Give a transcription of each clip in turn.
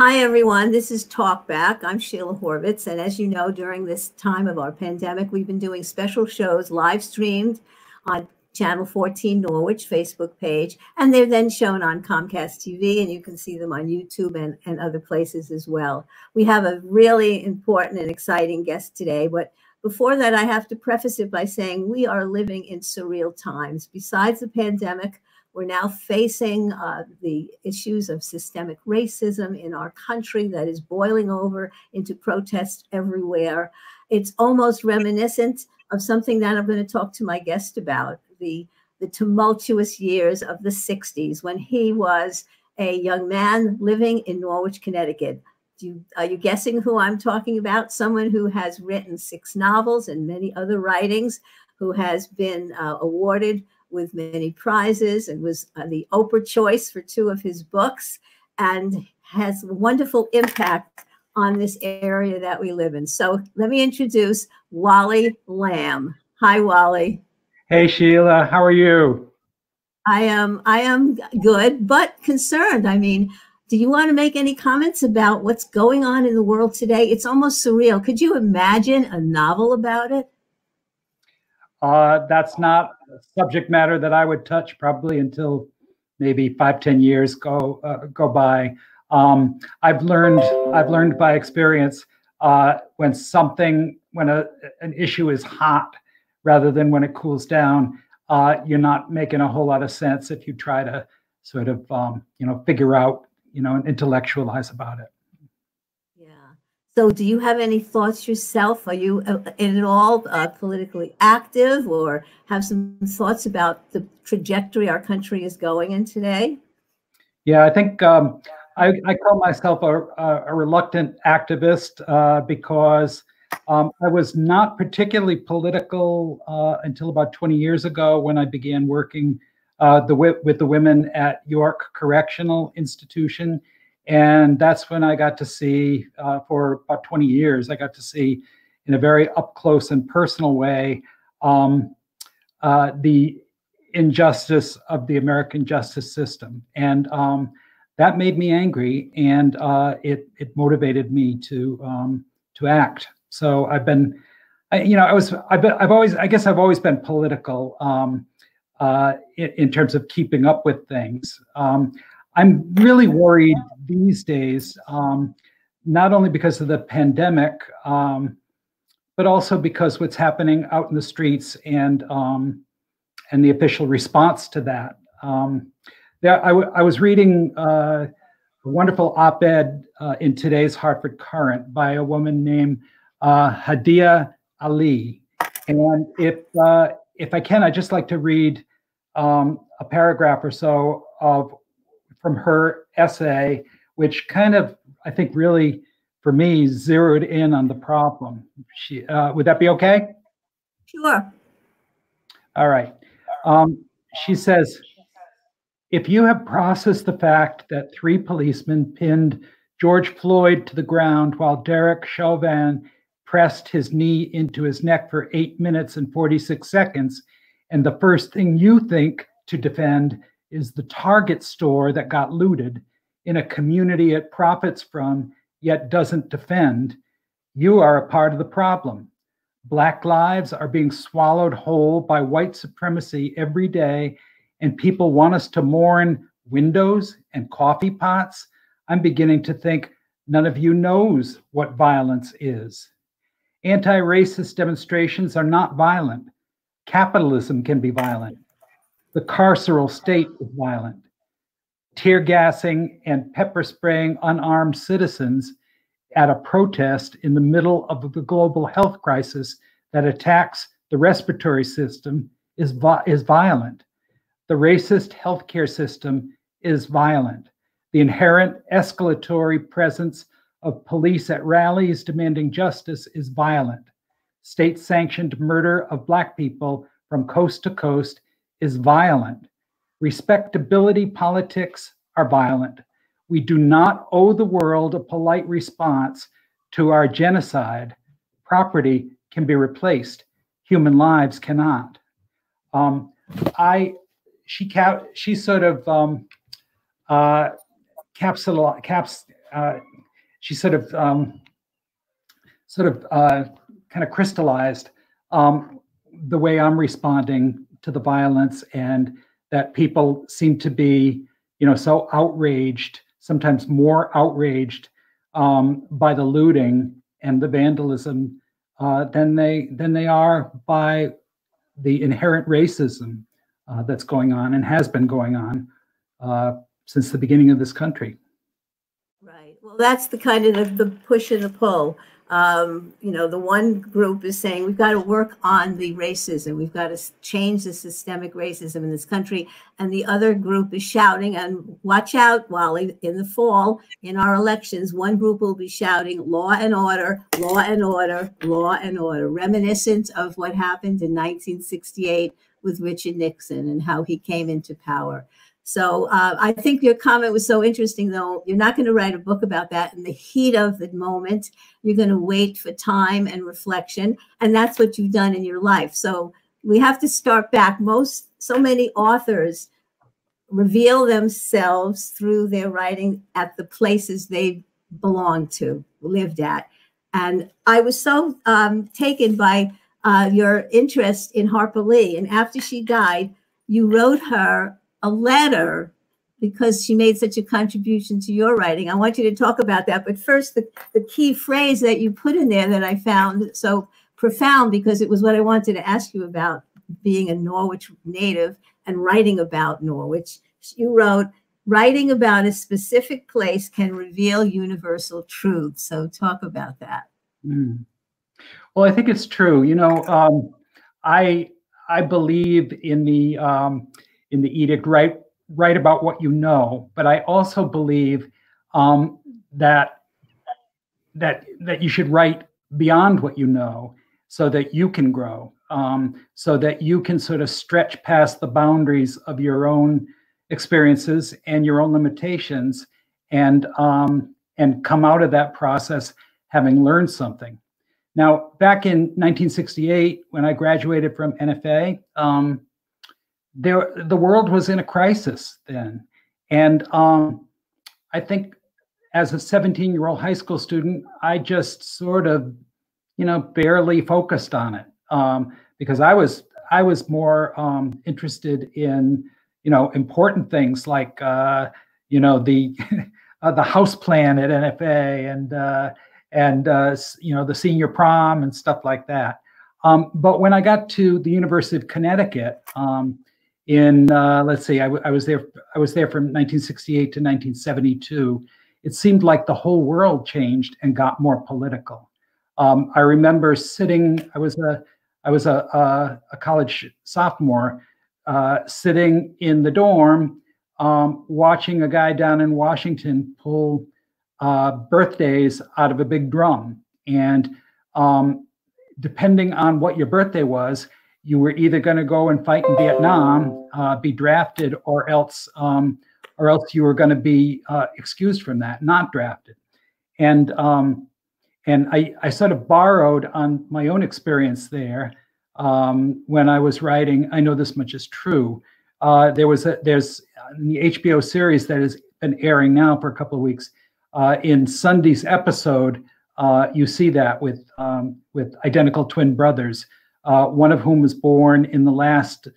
Hi, everyone. This is Talkback. I'm Sheila Horvitz. And as you know, during this time of our pandemic, we've been doing special shows live streamed on Channel 14 Norwich Facebook page. And they're then shown on Comcast TV, and you can see them on YouTube and other places as well. We have a really important and exciting guest today. But before that, I have to preface it by saying we are living in surreal times. Besides the pandemic, we're now facing the issues of systemic racism in our country that is boiling over into protests everywhere. It's almost reminiscent of something that I'm going to talk to my guest about, the tumultuous years of the 60s when he was a young man living in Norwich, Connecticut. Are you guessing who I'm talking about? Someone who has written 6 novels and many other writings, who has been awarded with many prizes and was the Oprah choice for 2 of his books, and has a wonderful impact on this area that we live in. So let me introduce Wally Lamb. Hi, Wally. Hey, Sheila. How are you? I am good, but concerned. I mean, do you want to make any comments about what's going on in the world today? It's almost surreal. Could you imagine a novel about it? That's not a subject matter that I would touch probably until maybe 5-10 years go by. I've learned by experience when an issue is hot rather than when it cools down, you're not making a whole lot of sense if you try to sort of figure out and intellectualize about it. So do you have any thoughts yourself? Are you at all politically active, or have some thoughts about the trajectory our country is going in today? Yeah, I think I call myself a reluctant activist because I was not particularly political until about 20 years ago when I began working with the women at York Correctional Institution. And that's when I got to see, for about 20 years, I got to see in a very up close and personal way the injustice of the American justice system. And that made me angry, and it motivated me to act. So I guess I've always been political in terms of keeping up with things. I'm really worried these days, not only because of the pandemic, but also because what's happening out in the streets and the official response to that. I was reading a wonderful op-ed in today's Hartford Courant by a woman named Hadia Ali, and if I can, I'd just like to read a paragraph or so from her essay, which kind of, I think, really, for me, zeroed in on the problem. Would that be okay? Sure. All right. She says, if you have processed the fact that 3 policemen pinned George Floyd to the ground while Derek Chauvin pressed his knee into his neck for 8 minutes and 46 seconds, and the first thing you think to defend is the Target store that got looted in a community it profits from yet doesn't defend, you are a part of the problem. Black lives are being swallowed whole by white supremacy every day, and people want us to mourn windows and coffee pots. I'm beginning to think none of you knows what violence is. Anti-racist demonstrations are not violent. Capitalism can be violent. The carceral state is violent. Tear gassing and pepper spraying unarmed citizens at a protest in the middle of the global health crisis that attacks the respiratory system is violent. The racist healthcare system is violent. The inherent escalatory presence of police at rallies demanding justice is violent. State-sanctioned murder of Black people from coast to coast is violent. Respectability politics are violent. We do not owe the world a polite response to our genocide. Property can be replaced. Human lives cannot. She sort of she kind of crystallized the way I'm responding to the violence, and that people seem to be, so outraged, sometimes more outraged by the looting and the vandalism than they are by the inherent racism that's going on and has been going on since the beginning of this country. Right. Well, that's the kind of the push and the pull. The one group is saying we've got to work on the racism. We've got to change the systemic racism in this country. And the other group is shouting, and watch out, Wally, in the fall, in our elections, one group will be shouting law and order, law and order, law and order, reminiscent of what happened in 1968 with Richard Nixon and how he came into power. So I think your comment was so interesting, though. You're not going to write a book about that in the heat of the moment. You're going to wait for time and reflection. And that's what you've done in your life. So we have to start back. So many authors reveal themselves through their writing at the places they belonged to, lived at. And I was so taken by your interest in Harper Lee. And after she died, you wrote her a letter because she made such a contribution to your writing. I want you to talk about that. But first, the key phrase that you put in there that I found so profound, because it was what I wanted to ask you about, being a Norwich native and writing about Norwich. You wrote, writing about a specific place can reveal universal truths. So talk about that. Well, I think it's true. I believe in the edict, write about what you know, but I also believe that you should write beyond what you know, so that you can grow, so that you can sort of stretch past the boundaries of your own experiences and your own limitations, and come out of that process having learned something. Now, back in 1968, when I graduated from NFA, the world was in a crisis then. And I think as a 17-year-old high school student, I just sort of, barely focused on it because I was more interested in, important things like, the the house plan at NFA and the senior prom and stuff like that. But when I got to the University of Connecticut, let's see, I was there from 1968 to 1972. It seemed like the whole world changed and got more political. I remember sitting. I was a college sophomore, sitting in the dorm, watching a guy down in Washington pull birthdays out of a big drum, and depending on what your birthday was, you were either going to go and fight in Vietnam, be drafted, or else you were going to be excused from that, not drafted. And I sort of borrowed on my own experience there when I was writing. I know this much is true. There's the HBO series that has been airing now for a couple of weeks. In Sunday's episode, you see that with identical twin brothers. One of whom was born in the last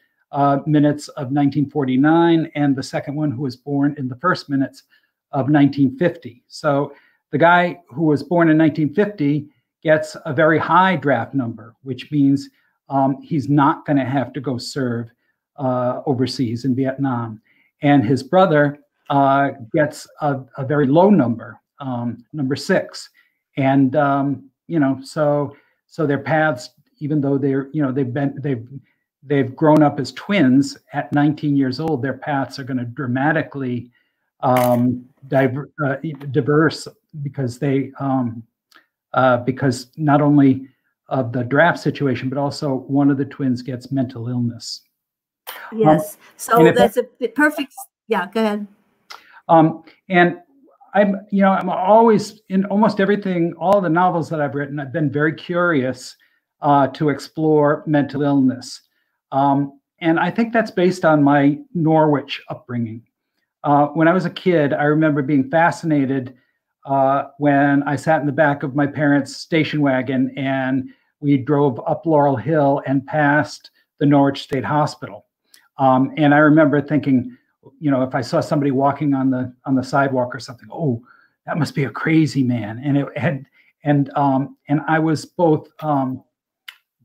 minutes of 1949, and the second one who was born in the first minutes of 1950. So the guy who was born in 1950 gets a very high draft number, which means he's not going to have to go serve overseas in Vietnam. And his brother gets a very low number, number 6. And so their paths, even though they've grown up as twins at 19 years old, their paths are going to dramatically diverse because because not only of the draft situation, but also one of the twins gets mental illness. Yes, so that's a perfect. Yeah, go ahead. And I'm always, in almost everything, all the novels that I've written, I've been very curious to explore mental illness. And I think that's based on my Norwich upbringing. When I was a kid, I remember being fascinated when I sat in the back of my parents' station wagon and we drove up Laurel Hill and past the Norwich State Hospital. And I remember thinking, you know, if I saw somebody walking on the sidewalk or something, oh, that must be a crazy man. And it had, and I was both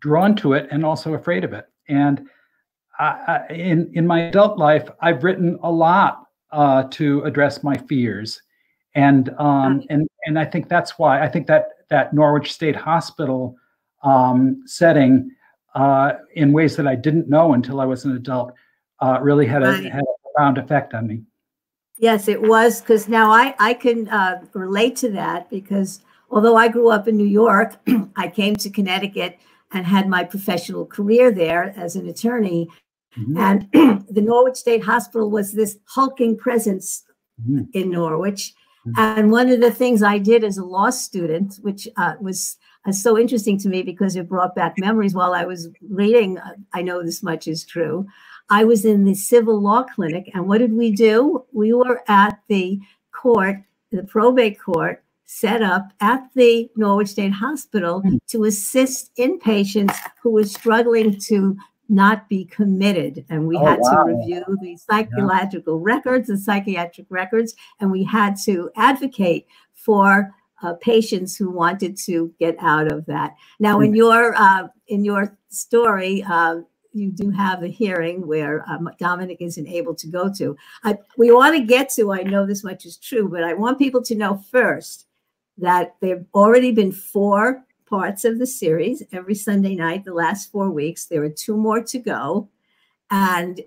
drawn to it and also afraid of it. And in my adult life, I've written a lot to address my fears, and I think that's why I think that Norwich State Hospital setting, in ways that I didn't know until I was an adult, really had a profound effect on me. Yes, it was, because now I can relate to that, because although I grew up in New York, I came to Connecticut and had my professional career there as an attorney. Mm-hmm. And the Norwich State Hospital was this hulking presence mm-hmm. in Norwich. Mm-hmm. And one of the things I did as a law student, which was so interesting to me because it brought back memories while I was reading, I Know This Much Is True. I was in the civil law clinic, and what did we do? We were at the court, the probate court, set up at the Norwich State Hospital to assist inpatients who were struggling to not be committed. And we had to review the psychological records, the psychiatric records, and we had to advocate for patients who wanted to get out of that. Now, in your story, you do have a hearing where Dominic isn't able to go to. We want to get to I Know This Much Is True, but I want people to know first that there have already been 4 parts of the series every Sunday night, the last 4 weeks. There are 2 more to go. And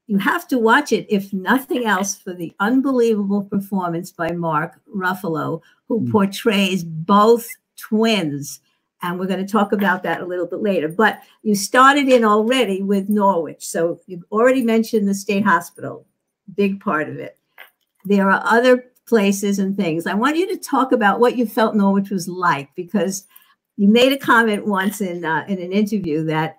you have to watch it, if nothing else, for the unbelievable performance by Mark Ruffalo, who portrays both twins. And we're going to talk about that a little bit later. But you started in already with Norwich. So you've already mentioned the State Hospital, big part of it. There are other places and things. I want you to talk about what you felt Norwich was like, because you made a comment once in an interview that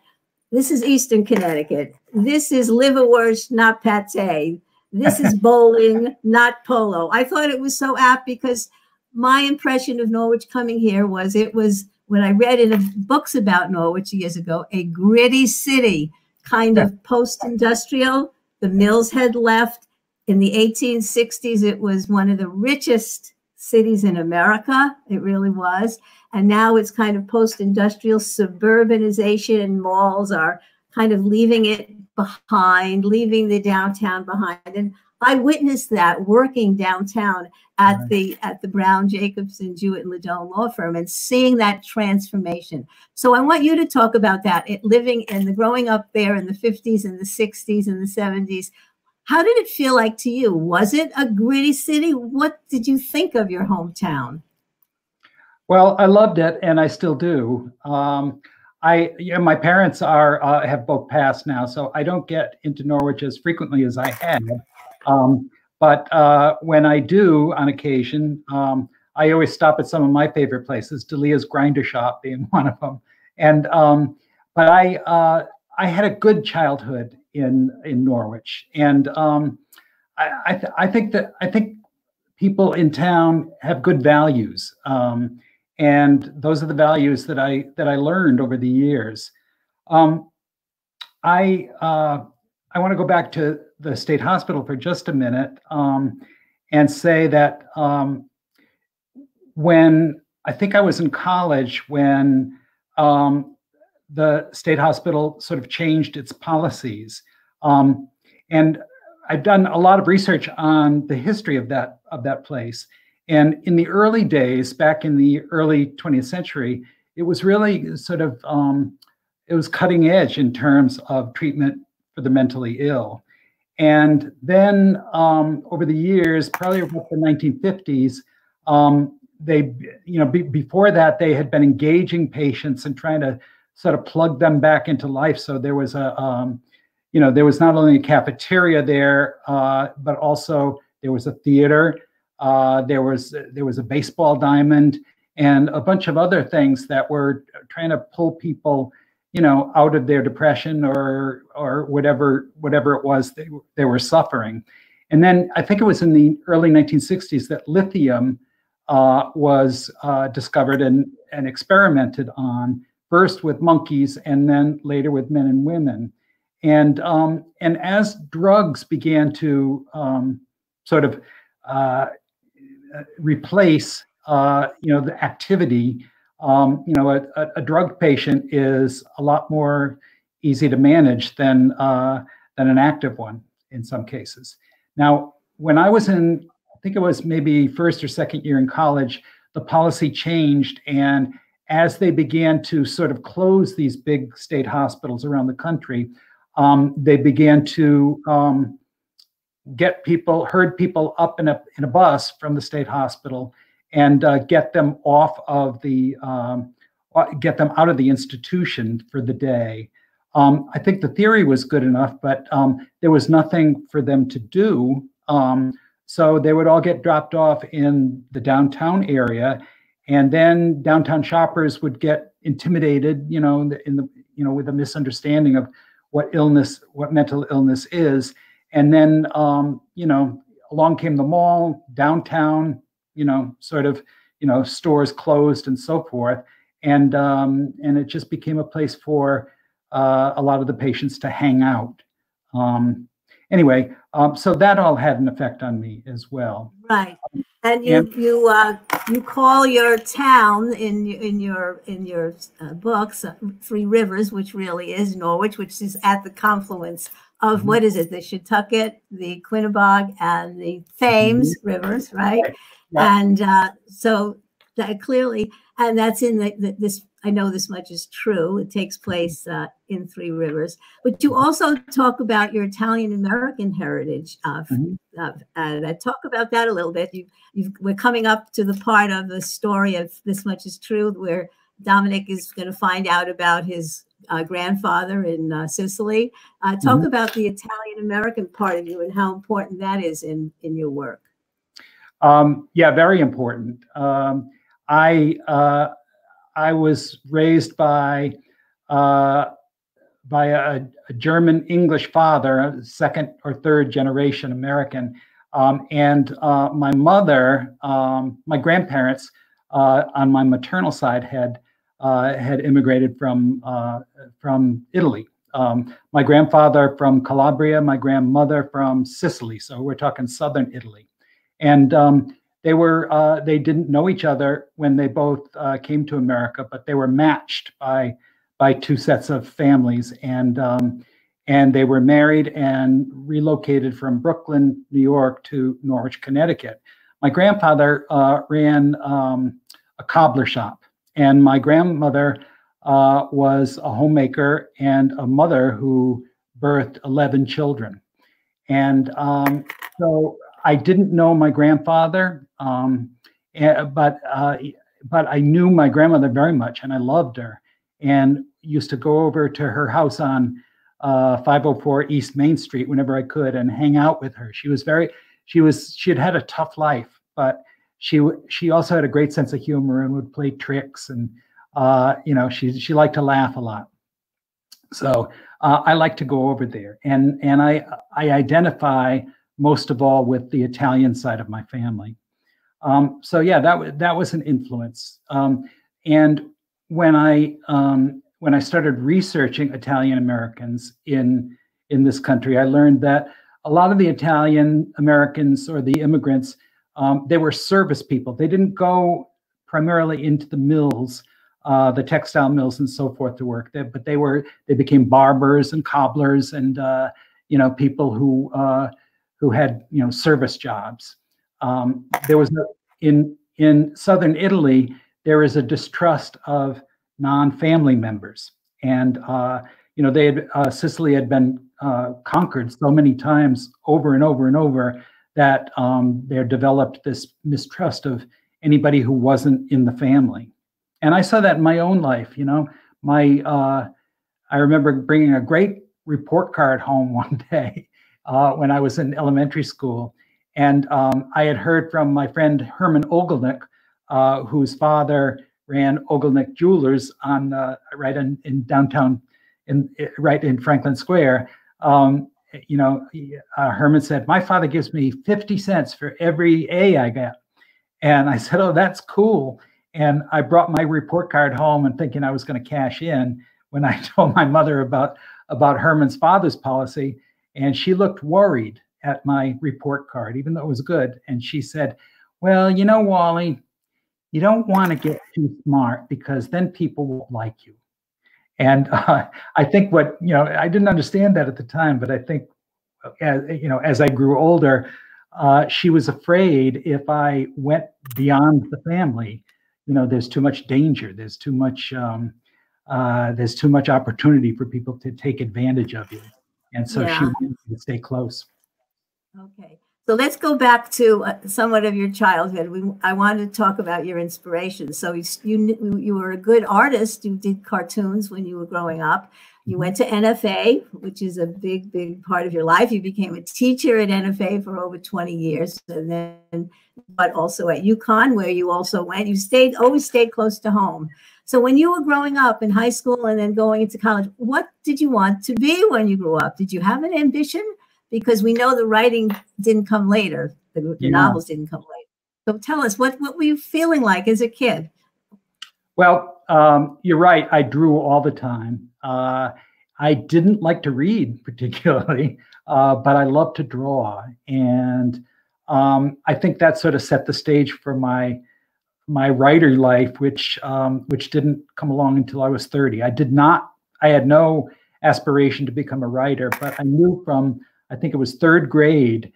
this is Eastern Connecticut. This is liverwurst, not pate. This is bowling, not polo. I thought it was so apt, because my impression of Norwich coming here was it was, when I read in books about Norwich years ago, a gritty city, kind of post-industrial. The mills had left. In the 1860s, it was one of the richest cities in America. It really was. And now it's kind of post-industrial suburbanization, and malls are kind of leaving it behind, leaving the downtown behind. And I witnessed that working downtown at the Brown, Jacobson, Jewett, and Ladone law firm, and seeing that transformation. So I want you to talk about that, growing up there in the 50s and the 60s and the 70s. How did it feel like to you? Was it a gritty city? What did you think of your hometown? Well, I loved it, and I still do. My parents have both passed now, so I don't get into Norwich as frequently as I had. But when I do, on occasion, I always stop at some of my favorite places, Delia's Grinder Shop being one of them. And but I had a good childhood in Norwich, and I think people in town have good values, and those are the values that I learned over the years. I want to go back to the State Hospital for just a minute, and say that when I think I was in college, when the State Hospital sort of changed its policies, and I've done a lot of research on the history of that place. And in the early days, back in the early 20th century, it was really sort of it was cutting edge in terms of treatment for the mentally ill. And then over the years, probably about the 1950s, before that, they had been engaging patients and trying to sort of plug them back into life. So there was there was not only a cafeteria there, but also there was a theater. There was a baseball diamond and a bunch of other things that were trying to pull people, out of their depression or whatever it was they were suffering. And then I think it was in the early 1960s that lithium was discovered and experimented on, first with monkeys and then later with men and women. And as drugs began to sort of replace the activity, a drug patient is a lot more easy to manage than an active one in some cases. Now, when I was in, I think it was maybe first or second year in college, the policy changed, and as they began to sort of close these big state hospitals around the country, they began to herd people up in a bus from the state hospital and get them off of get them out of the institution for the day. I think the theory was good enough, but there was nothing for them to do. So they would all get dropped off in the downtown area, and then downtown shoppers would get intimidated, with a misunderstanding of what mental illness is. And then, along came the mall, downtown, stores closed and so forth. And it just became a place for a lot of the patients to hang out. So that all had an effect on me as well. Right. And you call your town in your books Three Rivers, which really is Norwich, which is at the confluence of what is it? The Shetucket, the Quinnebog, and the Thames rivers, right? Yeah. And so that clearly, and that's in this. I know this much is true. It takes place in Three Rivers, but you also talk about your Italian American heritage. And I talk about that a little bit. We're coming up to the part of the story of This Much Is True, where Dominic is going to find out about his grandfather in Sicily. Talk about the Italian American part of you and how important that is in your work. Yeah, very important. I was raised by a German English father, a second or third generation American, and my mother, my grandparents on my maternal side had immigrated from Italy. My grandfather from Calabria, my grandmother from Sicily. So we're talking southern Italy, and they didn't know each other when they both came to America, but they were matched by two sets of families, and they were married and relocated from Brooklyn, New York to Norwich, Connecticut. My grandfather ran a cobbler shop, and my grandmother was a homemaker and a mother who birthed 11 children. And so I didn't know my grandfather, but I knew my grandmother very much, and I loved her, and used to go over to her house on 504 East Main Street whenever I could and hang out with her. She had had a tough life, but she also had a great sense of humor and would play tricks, and she liked to laugh a lot. So I like to go over there, and I identify most of all with the Italian side of my family. So yeah, that was an influence. And when I started researching Italian Americans in this country, I learned that a lot of the Italian Americans or the immigrants, they were service people. They didn't go primarily into the mills, the textile mills and so forth to work there, but they became barbers and cobblers and people who had service jobs. There was in southern Italy, there is a distrust of non-family members, and Sicily had been conquered so many times over and over and over that there developed this mistrust of anybody who wasn't in the family. And I saw that in my own life. I remember bringing a great report card home one day when I was in elementary school. And I had heard from my friend Herman Ogilnick, whose father ran Ogilnick Jewelers on right in downtown, right in Franklin Square. Herman said, "My father gives me 50 cents for every A I got." And I said, oh, that's cool. And I brought my report card home and thinking I was going to cash in when I told my mother about Herman's father's policy. And she looked worried at my report card, even though it was good. And she said, well, you know, Wally, you don't want to get too smart because then people won't like you. And I think what, you know, I didn't understand that at the time, but I think, you know, as I grew older, she was afraid if I went beyond the family, you know, there's too much danger. There's too much opportunity for people to take advantage of you. And so she wanted to stay close. Okay. So let's go back to somewhat of your childhood. I wanted to talk about your inspiration. So you were a good artist. You did cartoons when you were growing up. You went to NFA, which is a big, big part of your life. You became a teacher at NFA for over 20 years, and then, but also at UConn, where you also went. You always stayed close to home. So when you were growing up in high school and then going into college, what did you want to be when you grew up? Did you have an ambition? Because we know the writing didn't come later. The novels didn't come later. So tell us, what were you feeling like as a kid? Well, you're right. I drew all the time. I didn't like to read particularly, but I loved to draw. And I think that sort of set the stage for my writer life, which didn't come along until I was 30. I had no aspiration to become a writer, but I knew from, I think it was third grade,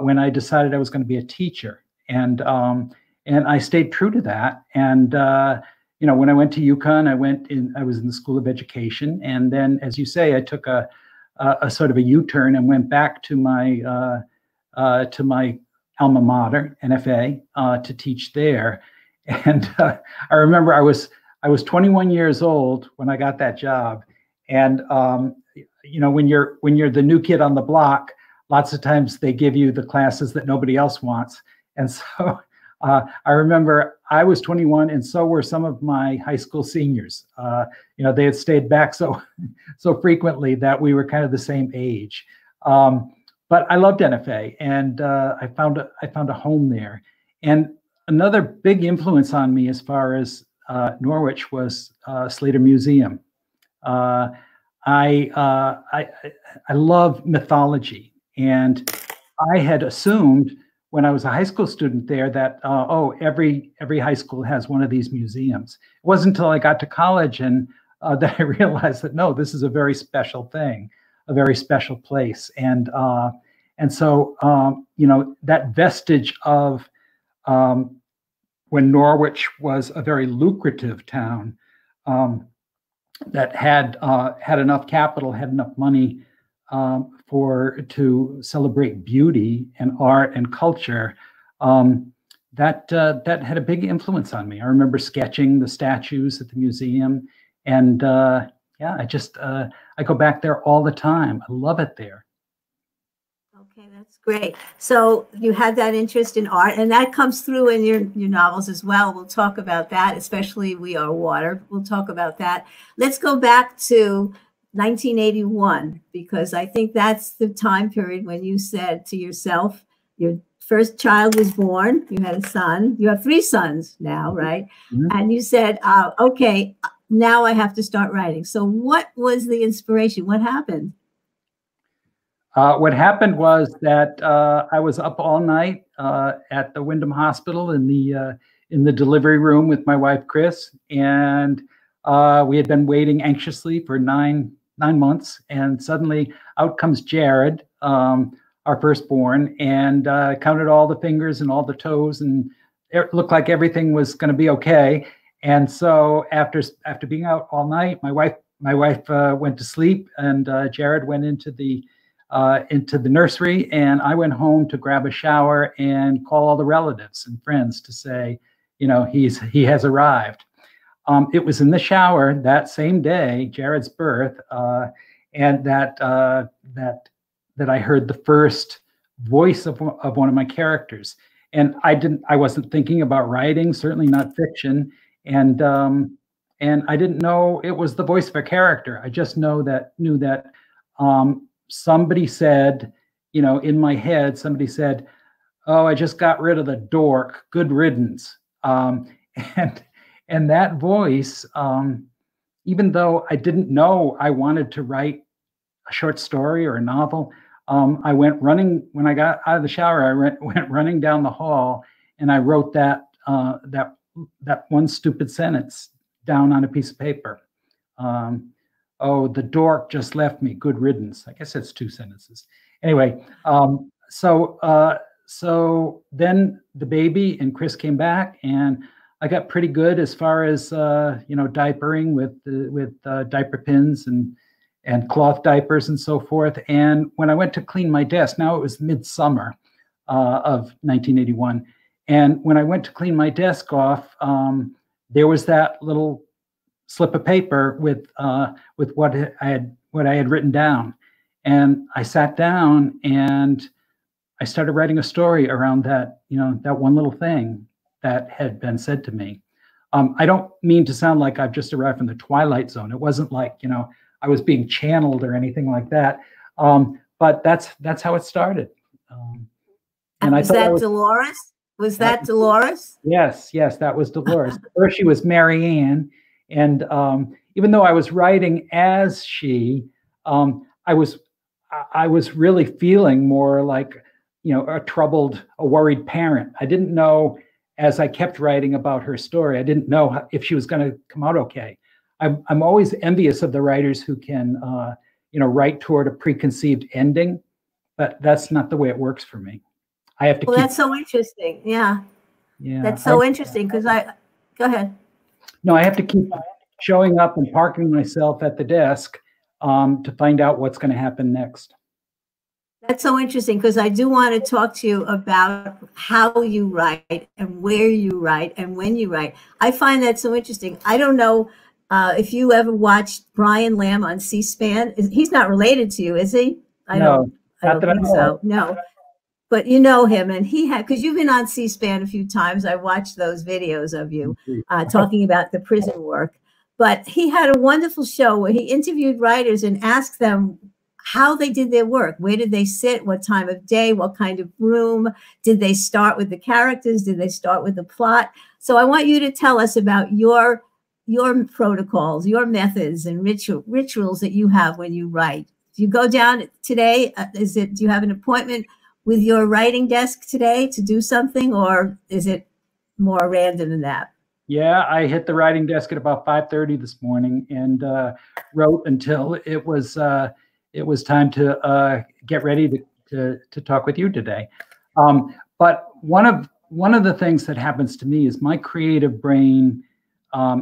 when I decided I was going to be a teacher. And I stayed true to that. And you know, when I went to UConn, I was in the School of Education. And then, as you say, I took a sort of a U-turn and went back to my alma mater, NFA, to teach there. And I remember I was 21 years old when I got that job. And you know, when you're the new kid on the block, lots of times they give you the classes that nobody else wants. And so I remember I was 21, and so were some of my high school seniors. You know, they had stayed back so frequently that we were kind of the same age. But I loved NFA, and I found a home there. And another big influence on me as far as Norwich was Slater Museum. I love mythology, and I had assumed when I was a high school student there that every high school has one of these museums. It wasn't until I got to college and that I realized that no, this is a very special thing, a very special place, and so you know, that vestige of when Norwich was a very lucrative town. That had enough capital, had enough money to celebrate beauty and art and culture. That had a big influence on me. I remember sketching the statues at the museum, and yeah, I go back there all the time. I love it there. Okay, that's great. So you had that interest in art, and that comes through in your novels as well. We'll talk about that, especially We Are Water. We'll talk about that. Let's go back to 1981, because I think that's the time period when you said to yourself, your first child was born, you had a son, you have 3 sons now, right? Mm-hmm. And you said, okay, now I have to start writing. So what was the inspiration? What happened? What happened was that I was up all night at the Wyndham Hospital in the delivery room with my wife, Chris, and we had been waiting anxiously for nine months, and suddenly out comes Jared, our firstborn, and counted all the fingers and all the toes, and it looked like everything was going to be okay. And so after being out all night, my wife went to sleep, and Jared went into the nursery, and I went home to grab a shower and call all the relatives and friends to say, you know, he has arrived. It was in the shower that same day, Jared's birth, and that I heard the first voice of one of my characters. And I wasn't thinking about writing, certainly not fiction, and I didn't know it was the voice of a character. I just knew that somebody said, you know, in my head, somebody said, "Oh, I just got rid of the dork. Good riddance." And and that voice, even though I didn't know I wanted to write a short story or a novel, I went running when I got out of the shower. Went running down the hall, and I wrote that one stupid sentence down on a piece of paper. Oh, the dork just left me. Good riddance. I guess that's two sentences. Anyway, so then the baby and Chris came back, and I got pretty good as far as diapering with diaper pins and cloth diapers and so forth. And when I went to clean my desk, now it was midsummer of 1981, and when I went to clean my desk off, there was that little slip of paper with what I had written down, and I sat down and I started writing a story around that one little thing that had been said to me. I don't mean to sound like I've just arrived from the Twilight Zone. It wasn't like I was being channeled or anything like that. But that's how it started. And was that Dolores? Was that Dolores? Yes, that was Dolores. First, she was Mary Ann, and even though I was writing as she, I was really feeling more like a worried parent. I didn't know, as I kept writing about her story, I didn't know if she was going to come out okay. I'm always envious of the writers who can write toward a preconceived ending, but that's not the way it works for me. I have to. Well, that's so interesting. Yeah. That's so interesting because go ahead. No, I have to keep showing up and parking myself at the desk to find out what's going to happen next. That's so interesting because I do want to talk to you about how you write and where you write and when you write. I find that so interesting. I don't know if you ever watched Brian Lamb on C-SPAN. He's not related to you, is he? I don't think so. No. But you know him, and he had, because you've been on C-SPAN a few times. I watched those videos of you talking about the prison work. But he had a wonderful show where he interviewed writers and asked them how they did their work. Where did they sit? What time of day? What kind of room? Did they start with the characters? Did they start with the plot? So I want you to tell us about your protocols, your methods and rituals that you have when you write. Do you go down today? Do you have an appointment with your writing desk today to do something, or is it more random than that? Yeah, I hit the writing desk at about 5:30 this morning and wrote until it was time to get ready to talk with you today. But one of the things that happens to me is my creative brain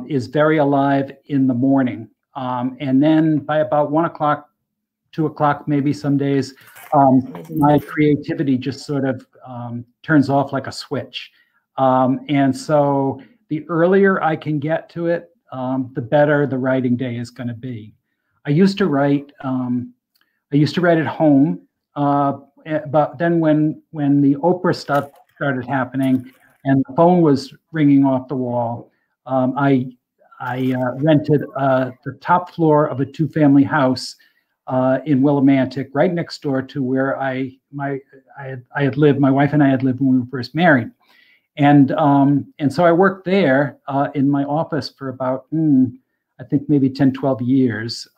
is very alive in the morning, and then by about 1 o'clock, 2 o'clock, maybe some days, my creativity just sort of turns off like a switch. And so the earlier I can get to it, the better the writing day is going to be. I used to write at home, but then when the Oprah stuff started happening and the phone was ringing off the wall, I rented the top floor of a two-family house in Willimantic, right next door to where I had lived. My wife and I had lived when we were first married, and so I worked there in my office for about I think maybe 10, 12 years,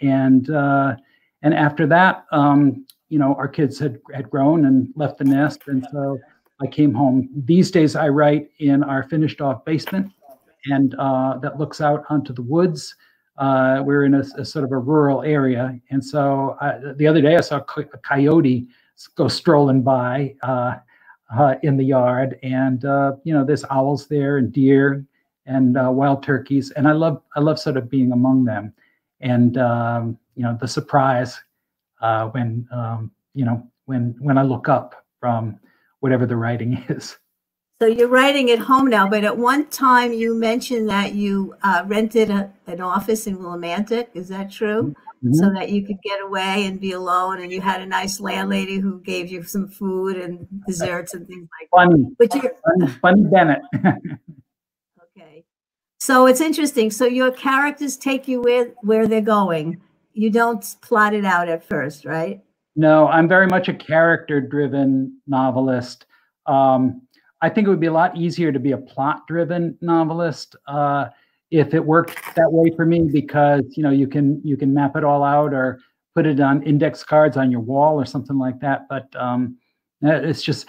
and after that, our kids had grown and left the nest, and so I came home. These days, I write in our finished-off basement, and that looks out onto the woods. We're in a sort of a rural area, and so the other day I saw a coyote go strolling by in the yard, and there's owls there and deer and wild turkeys, and I love sort of being among them, and the surprise when I look up from whatever the writing is. So you're writing at home now, but at one time you mentioned that you rented an office in Willimantic. Is that true? Mm-hmm. So that you could get away and be alone, and you had a nice landlady who gave you some food and desserts and things like that. Funny Bennett. Okay. So it's interesting. So your characters take you where they're going. You don't plot it out at first, right? No, I'm very much a character-driven novelist. I think it would be a lot easier to be a plot-driven novelist if it worked that way for me, because you can map it all out or put it on index cards on your wall or something like that. But it's just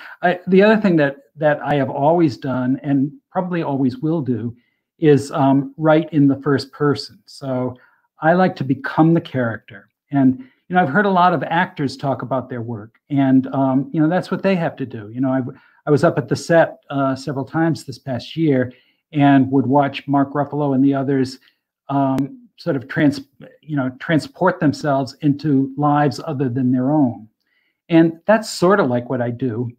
the other thing that I have always done and probably always will do is write in the first person. So I like to become the character. And I've heard a lot of actors talk about their work, and that's what they have to do. I was up at the set several times this past year and would watch Mark Ruffalo and the others sort of transport themselves into lives other than their own. And that's sort of like what I do.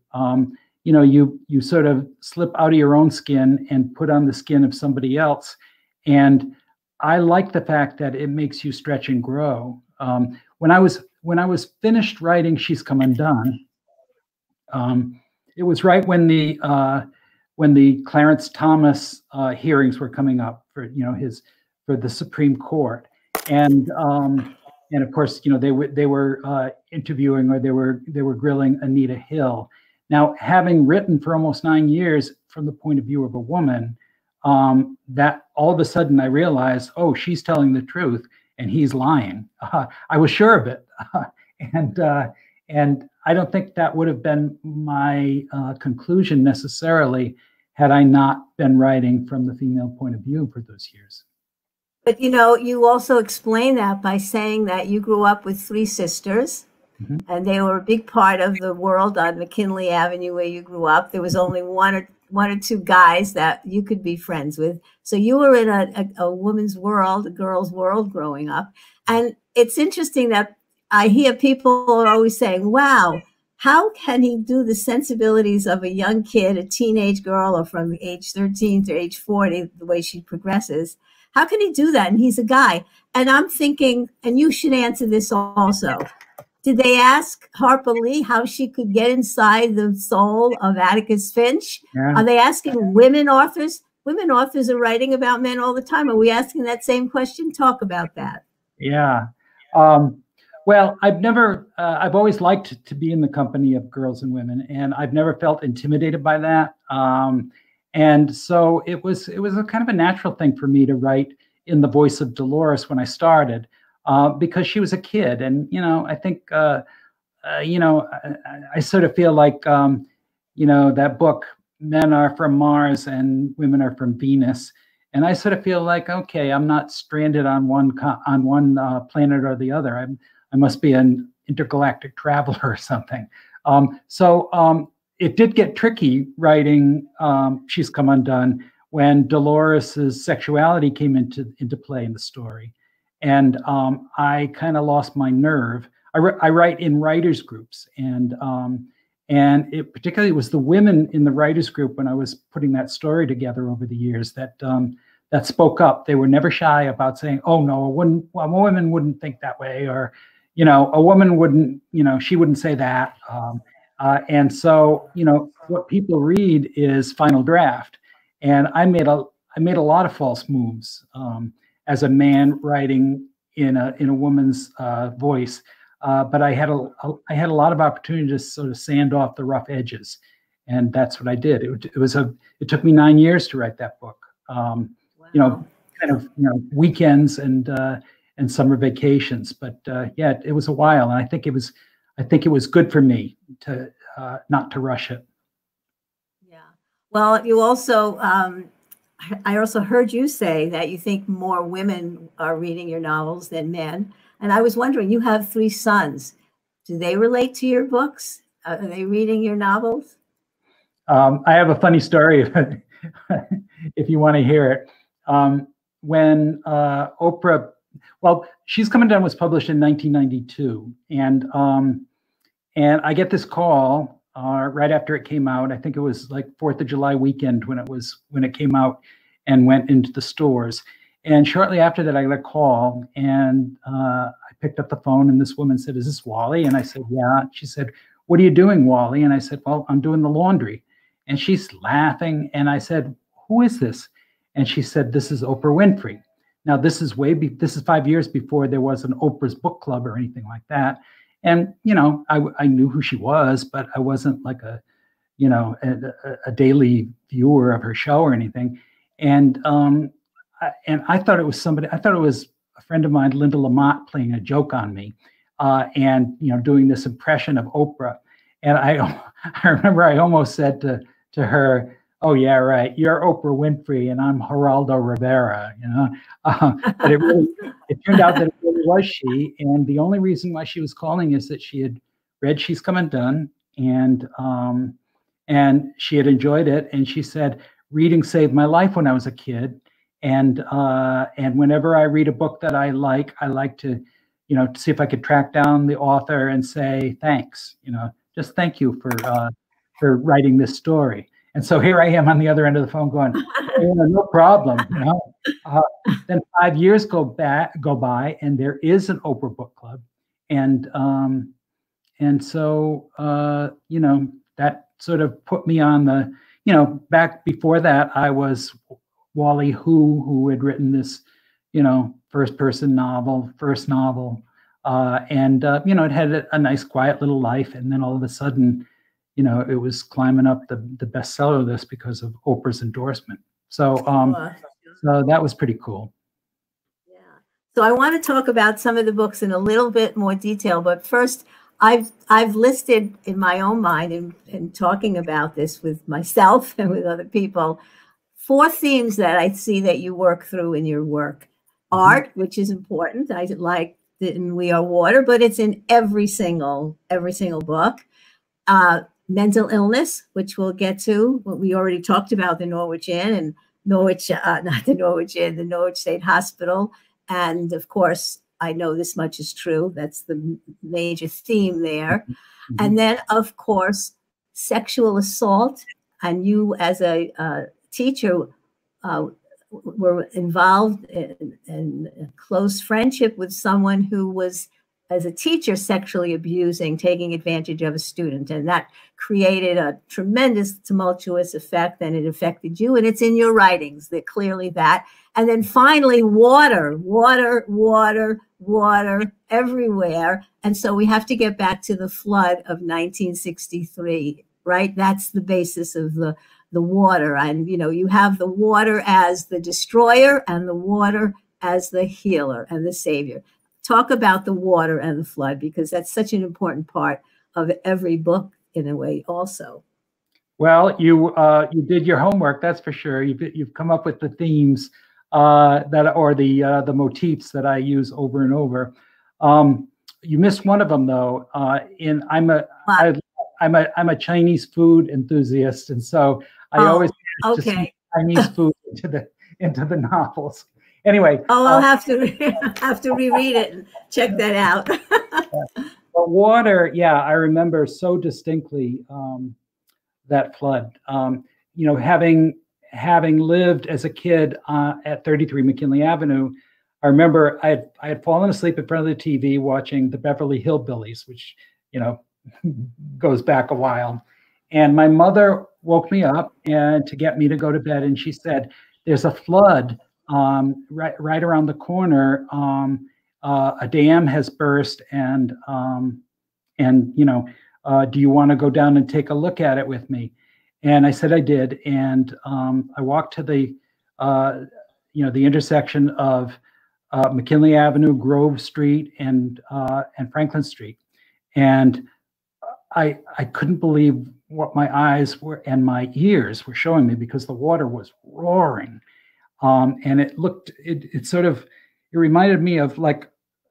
You sort of slip out of your own skin and put on the skin of somebody else. And I like the fact that it makes you stretch and grow. When I was finished writing She's Come Undone, it was right when the Clarence Thomas hearings were coming up for the Supreme Court, and of course they were interviewing, or they were grilling Anita Hill. Now, having written for almost 9 years from the point of view of a woman, that all of a sudden I realized, oh, she's telling the truth and he's lying. I was sure of it, and I don't think that would have been my conclusion necessarily had I not been writing from the female point of view for those years. But you also explain that by saying that you grew up with 3 sisters, and they were a big part of the world on McKinley Avenue where you grew up. There was only one or two guys that you could be friends with. So you were in a woman's world, a girl's world growing up. And it's interesting that I hear people are always saying, wow, how can he do the sensibilities of a young kid, a teenage girl, or from age 13 to age 40, the way she progresses? How can he do that? And he's a guy. And I'm thinking, and you should answer this also, did they ask Harper Lee how she could get inside the soul of Atticus Finch? Yeah. Are they asking women authors? Women authors are writing about men all the time. Are we asking that same question? Talk about that. Yeah. Well, I've always liked to be in the company of girls and women, and I've never felt intimidated by that. And so it was a kind of a natural thing for me to write in the voice of Dolores when I started, because she was a kid. And, I think, I sort of feel like, that book, Men Are From Mars and Women Are From Venus. And I sort of feel like, okay, I'm not stranded on one planet or the other. I must be an intergalactic traveler or something. It did get tricky writing She's Come Undone when Dolores's sexuality came into play in the story. And I kind of lost my nerve. I write in writers groups, and it particularly was the women in the writers group when I was putting that story together over the years that spoke up. They were never shy about saying, oh no, a woman wouldn't think that way, or a woman wouldn't, she wouldn't say that. And so, what people read is Final Draft, and I made a lot of false moves as a man writing in a woman's voice, but I had a lot of opportunity to sort of sand off the rough edges, and that's what I did. It took me 9 years to write that book. Wow. Weekends and summer vacations, but yeah, it was a while, and I think it was good for me to not to rush it. Yeah. Well, you also, I also heard you say that you think more women are reading your novels than men. And I was wondering, you have 3 sons. Do they relate to your books? Are they reading your novels? I have a funny story if you want to hear it. When Oprah, well, She's Come Undone was published in 1992, and I get this call right after it came out. I think it was like 4th of July weekend when it came out and went into the stores. And shortly after that, I got a call, and I picked up the phone, and this woman said, "Is this Wally?" And I said, "Yeah." She said, "What are you doing, Wally?" And I said, "Well, I'm doing the laundry." And she's laughing, and I said, "Who is this?" And she said, "This is Oprah Winfrey." Now, this is 5 years before there was an Oprah's book club or anything like that. And, I knew who she was, but I wasn't like you know, a daily viewer of her show or anything. And I thought it was somebody. I thought it was a friend of mine, Linda Lamott, playing a joke on me, and you know, doing this impression of Oprah. And I remember I almost said to her, "Oh yeah, right. You're Oprah Winfrey, and I'm Geraldo Rivera." You know, but it turned out that it really was she. And the only reason why she was calling is that she had read She's Come Undone, and she had enjoyed it. And she said, "Reading saved my life when I was a kid." And whenever I read a book that I like to, you know, see if I could track down the author and say thanks, you know, just thank you for writing this story. And so here I am on the other end of the phone going, oh, no problem, you know. Then 5 years go by, and there is an Oprah Book Club, and so you know, that sort of put me on the, you know, back before that I was Wally who had written this, you know, first novel, and you know, it had a nice quiet little life, and then all of a sudden, you know, it was climbing up the bestseller list because of Oprah's endorsement. So so that was pretty cool. Yeah. So I want to talk about some of the books in a little bit more detail, but first, I've listed in my own mind in talking about this with myself and with other people, 4 themes that I see that you work through in your work. Art, which is important. I like it in We Are Water, but it's in every single book. Mental illness, which we'll get to. We already talked about the Norwich Inn and Norwich, not the Norwich Inn, the Norwich State Hospital. And of course, I know this much is true. That's the major theme there. And then, of course, sexual assault. And you, as a teacher, were involved in a close friendship with someone who was, as a teacher, sexually abusing, taking advantage of a student. And that created a tremendous tumultuous effect, and it affected you. And it's in your writings, that clearly that. And then finally, water everywhere. And so we have to get back to the flood of 1963, right? That's the basis of the water. And, you know, you have the water as the destroyer and the water as the healer and the savior. Talk about the water and the flood, because that's such an important part of every book in a way also. Well, you did your homework, that's for sure. You've come up with the themes the motifs that I use over and over. You missed one of them though. I'm a Chinese food enthusiast, and so I always just Chinese food into the novels. Anyway. I'll have to reread it and check that out. But water, yeah, I remember so distinctly that flood. You know, having lived as a kid at 33 McKinley Avenue, I remember I had fallen asleep in front of the TV watching the Beverly Hillbillies, which, you know, goes back a while. And my mother woke me up and to get me to go to bed, and she said, "There's a flood right around the corner. A dam has burst, and you know, do you want to go down and take a look at it with me?" And I said I did, and I walked to the you know, the intersection of McKinley Avenue, Grove Street, and Franklin Street, and I couldn't believe what my eyes were and my ears were showing me, because the water was roaring. And it sort of, it reminded me of, like,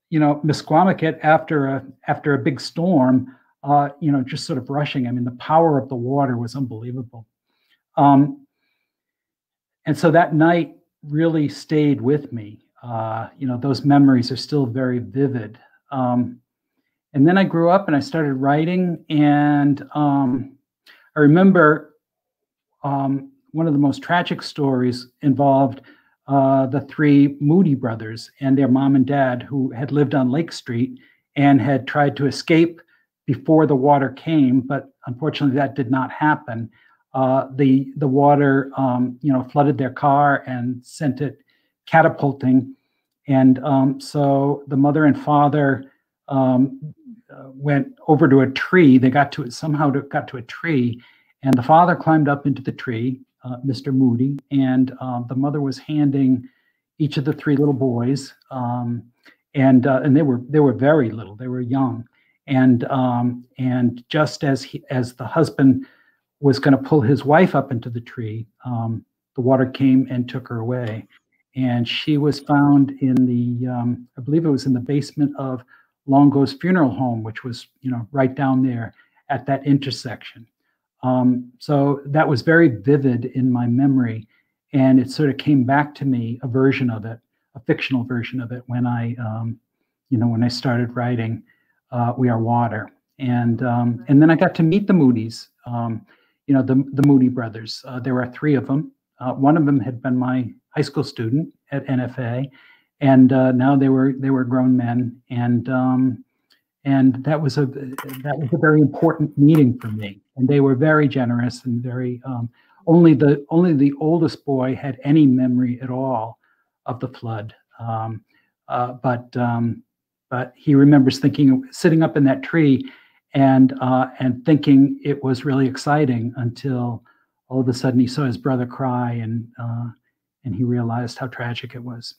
you know, Misquamicut after a big storm, you know, just sort of rushing. I mean, the power of the water was unbelievable. And so that night really stayed with me. You know, those memories are still very vivid. And then I grew up and I started writing, and I remember one of the most tragic stories involved the 3 Moody brothers and their mom and dad, who had lived on Lake Street and had tried to escape before the water came, but unfortunately that did not happen. The water, you know, flooded their car and sent it catapulting, and so the mother and father went over to a tree. They somehow got to a tree, And the father climbed up into the tree, Mr. Moody, and the mother was handing each of the three little boys, and they were very little, they were young, and just as the husband was going to pull his wife up into the tree, the water came and took her away, and she was found in the I believe it was in the basement of Longo's funeral home, which was right down there at that intersection. So that was very vivid in my memory, and it sort of came back to me, a version of it, a fictional version of it, when I when I started writing We Are Water, and then I got to meet the Moody's, the Moody brothers. There were three of them. One of them had been my high school student at NFA, and now they were grown men, and that was a very important meeting for me. And they were very generous and very only the oldest boy had any memory at all of the flood, but he remembers sitting up in that tree and thinking it was really exciting until all of a sudden he saw his brother cry, and he realized how tragic it was.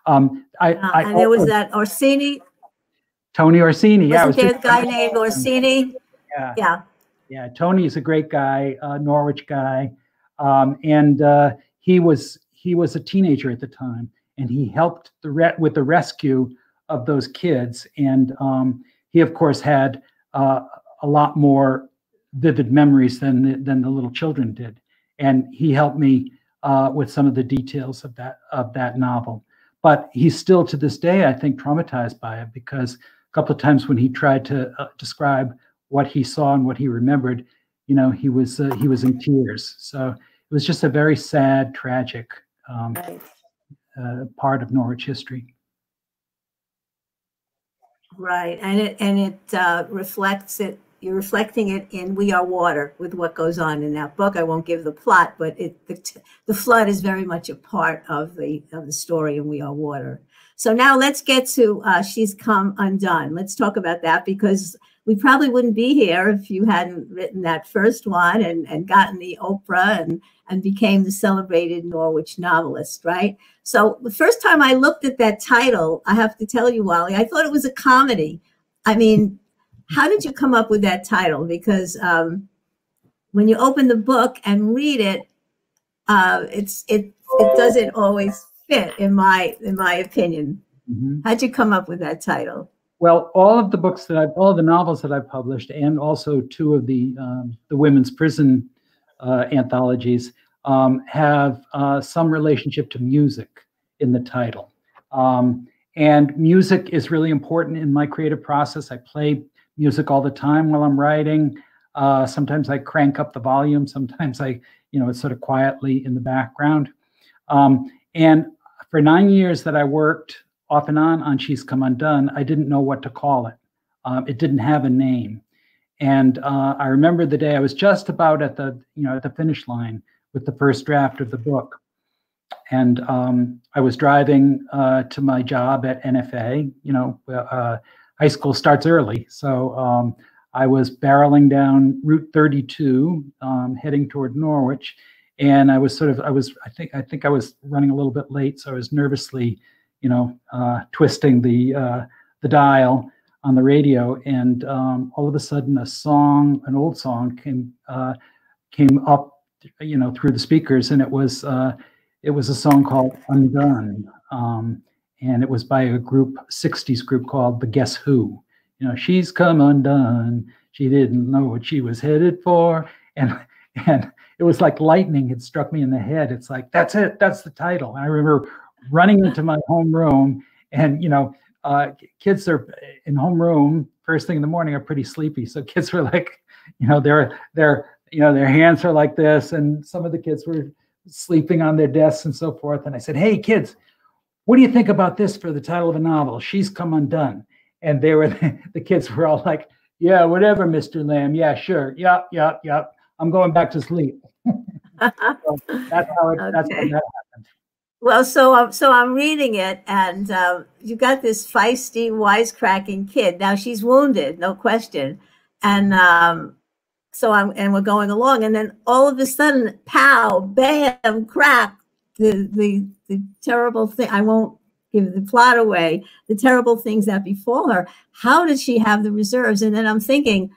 And there was that Orsini. Tony Orsini. Wasn't there a guy named Orsini? Yeah. Tony is a great guy, Norwich guy, and he was a teenager at the time, and he helped with the rescue of those kids, and he of course had a lot more vivid memories than the little children did, and he helped me with some of the details of that novel. But he's still to this day, I think, traumatized by it, because a couple of times when he tried to describe what he saw and what he remembered, he was in tears. So it was just a very sad, tragic part of Norwich history. Right, and it reflects it. You're reflecting it in We Are Water with what goes on in that book. I won't give the plot, but the flood is very much a part of the story in We Are Water. So now let's get to She's Come Undone. Let's talk about that, because we probably wouldn't be here if you hadn't written that first one and gotten the Oprah and became the celebrated Norwich novelist, right? So the first time I looked at that title, I have to tell you, Wally, I thought it was a comedy. I mean, how did you come up with that title? Because when you open the book and read it, it doesn't always fit, in my opinion. Mm-hmm. How'd you come up with that title? Well, all of the novels that I've published, and also two of the women's prison anthologies, have some relationship to music in the title. And music is really important in my creative process. I play music all the time while I'm writing. Sometimes I crank up the volume. Sometimes it's sort of quietly in the background. And for 9 years that I worked off and on She's Come Undone, I didn't know what to call it. It didn't have a name. And I remember the day I was just about at the finish line with the first draft of the book. And I was driving to my job at NFA. High school starts early. So I was barreling down Route 32, heading toward Norwich. And I think I was running a little bit late. So I was nervously, twisting the dial on the radio. And all of a sudden an old song came up, through the speakers. And it was a song called Undone. And it was by a 60s group called The Guess Who. She's come undone. She didn't know what she was headed for. And it was like lightning had struck me in the head. It's like, that's it. That's the title. And I remember running into my homeroom, and, kids are in homeroom first thing in the morning are pretty sleepy. So kids were like, their hands are like this. And some of the kids were sleeping on their desks and so forth. And I said, hey, kids, what do you think about this for the title of a novel? She's Come Undone. And the kids were all like, yeah, whatever, Mr. Lamb. Yeah, sure. Yep. I'm going back to sleep. So that's how that happened. Well, so I'm reading it, and you got this feisty, wisecracking kid. Now she's wounded, no question. And So and we're going along, and then all of a sudden, pow, bam, crack, the terrible thing. I won't give the plot away. The terrible things that befall her. How did she have the reserves? And then I'm thinking,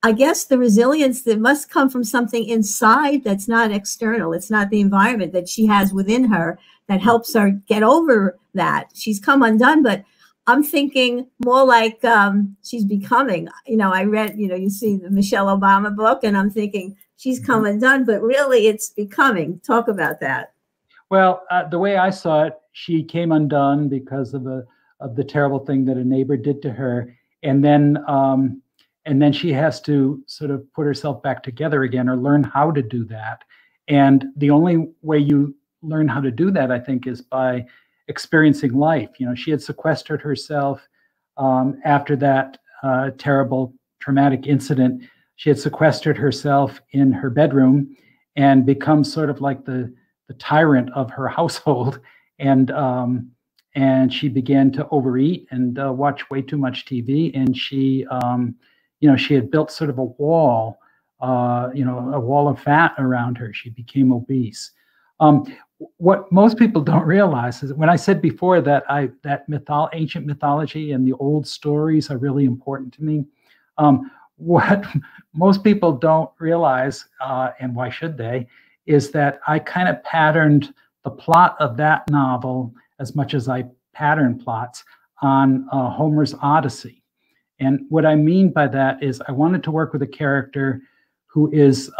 I guess the resilience that must come from something inside that's not external. It's not the environment that she has within her that helps her get over that. She's come undone, but I'm thinking more like she's becoming. You know, I read, you know, you see the Michelle Obama book, and I'm thinking she's come undone, but really it's becoming. Talk about that. Well, the way I saw it, she came undone because of the terrible thing that a neighbor did to her, and then she has to sort of put herself back together again, or learn how to do that. And the only way you learn how to do that, I think, is by experiencing life. You know, she had sequestered herself after that terrible traumatic incident. She had sequestered herself in her bedroom and become sort of like the tyrant of her household. And she began to overeat and watch way too much TV. And she, you know, she had built sort of a wall, you know, a wall of fat around her. She became obese. What most people don't realize is, when I said before that ancient mythology and the old stories are really important to me, what most people don't realize, and why should they, is that I kind of patterned the plot of that novel as much as I pattern plots on Homer's Odyssey. And what I mean by that is I wanted to work with a character who is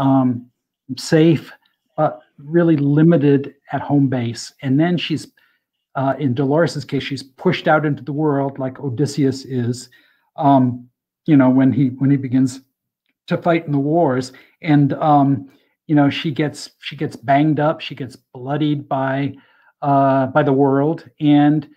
safe, but really limited at home base. And then she's, in Dolores's case, she's pushed out into the world like Odysseus is, you know, when he begins to fight in the wars. And you know, she gets banged up, she gets bloodied by the world, and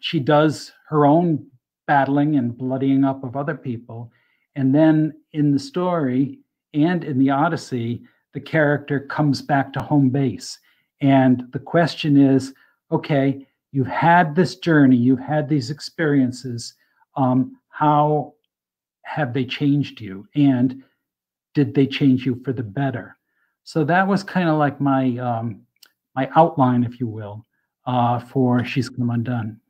she does her own battling and bloodying up of other people. And then in the story and in the Odyssey, the character comes back to home base. And the question is, okay, you've had this journey, you've had these experiences, how have they changed you? And did they change you for the better? So that was kind of like my my outline, if you will, for She's Come Undone.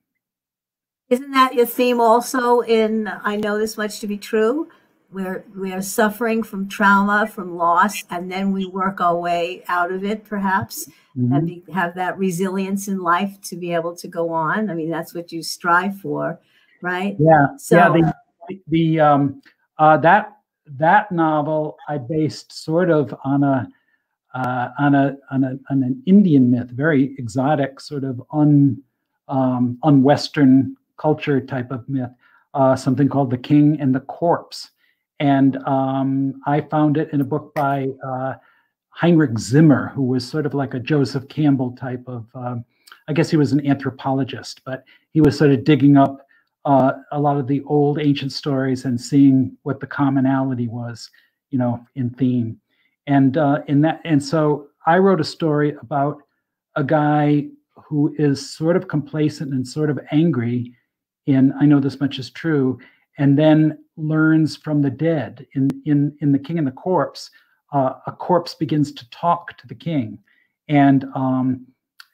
Isn't that your theme also in I Know This Much to Be True, where we are suffering from trauma, from loss, and then we work our way out of it, perhaps, and have that resilience in life to be able to go on? I mean, that's what you strive for, right? Yeah. So, yeah. That novel I based sort of on an Indian myth, very exotic, sort of un-Western culture type of myth, something called The King and the Corpse. And I found it in a book by Heinrich Zimmer, who was sort of like a Joseph Campbell type of, I guess he was an anthropologist, but he was sort of digging up a lot of the old ancient stories and seeing what the commonality was, you know, in theme. And so I wrote a story about a guy who is sort of complacent and sort of angry in I Know This Much Is True, and then learns from the dead. In The King and the Corpse, a corpse begins to talk to the king, and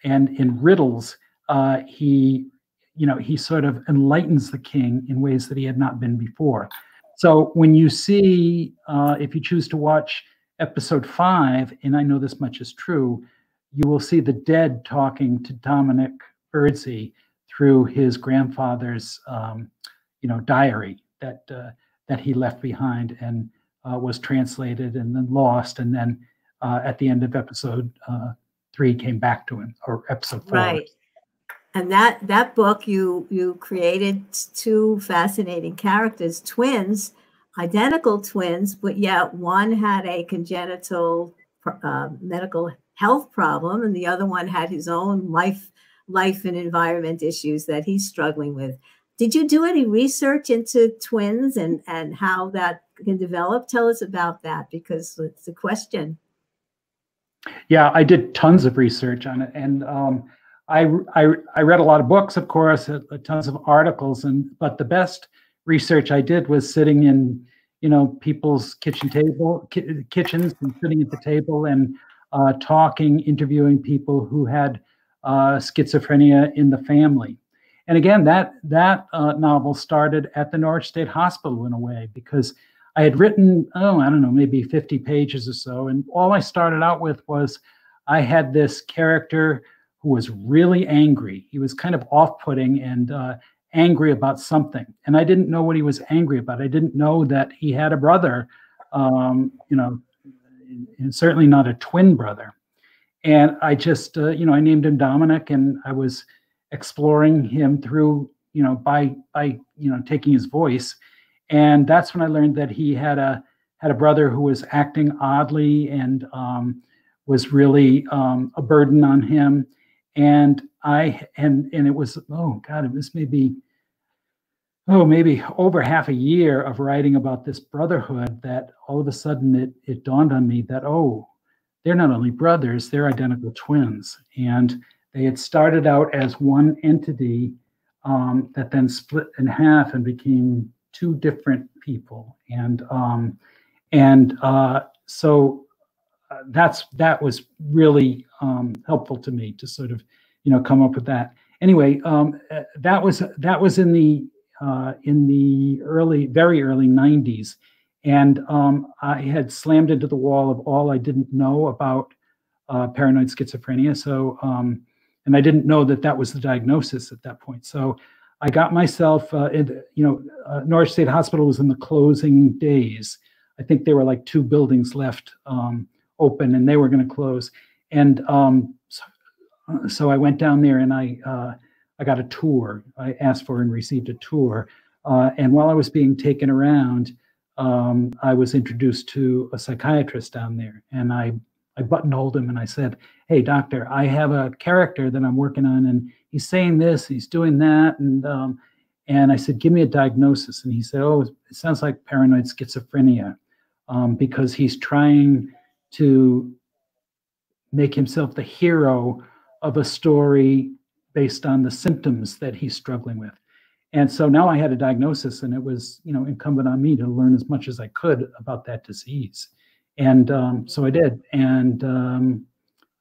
in riddles, he sort of enlightens the king in ways that he had not been before. So when you see, if you choose to watch episode 5 in I Know This Much Is True, you will see the dead talking to Dominic Birdsey through his grandfather's, diary that he left behind and was translated and then lost, and then at the end of episode 3 came back to him, or episode 4. right. And that book, you created two fascinating characters, twins, identical twins, but yet one had a congenital medical health problem, and the other one had his own life and environment issues that he's struggling with. Did you do any research into twins and how that can develop? Tell us about that, because it's a question. Yeah, I did tons of research on it, and I read a lot of books, of course, tons of articles, but the best research I did was sitting in people's kitchens and sitting at the table and talking, interviewing people who had schizophrenia in the family. And again, that novel started at the Norwich State Hospital in a way, because I had written, I don't know, maybe 50 pages or so. And all I started out with was I had this character who was really angry. He was kind of off-putting and angry about something. And I didn't know what he was angry about. I didn't know that he had a brother, and certainly not a twin brother. And I just, I named him Dominic, and I was exploring him through, by taking his voice. And that's when I learned that he had a brother who was acting oddly and was really a burden on him. And it was, it was maybe over half a year of writing about this brotherhood that all of a sudden it dawned on me that, they're not only brothers, they're identical twins. And they had started out as one entity that then split in half and became two different people. So that was really helpful to me to sort of, come up with that. Anyway, that was in the very early 90s. And I had slammed into the wall of all I didn't know about paranoid schizophrenia. So, and I didn't know that was the diagnosis at that point. So I got myself, Norwich State Hospital was in the closing days. I think there were like 2 buildings left open, and they were going to close. And so I went down there and I got a tour. I asked for and received a tour. And while I was being taken around, I was introduced to a psychiatrist down there, and I buttonholed him and I said, "Hey, doctor, I have a character that I'm working on, and he's saying this, he's doing that." And I said, "Give me a diagnosis." And he said, "Oh, it sounds like paranoid schizophrenia," because he's trying to make himself the hero of a story based on the symptoms that he's struggling with. And so now I had a diagnosis, and it was, incumbent on me to learn as much as I could about that disease. And so I did. And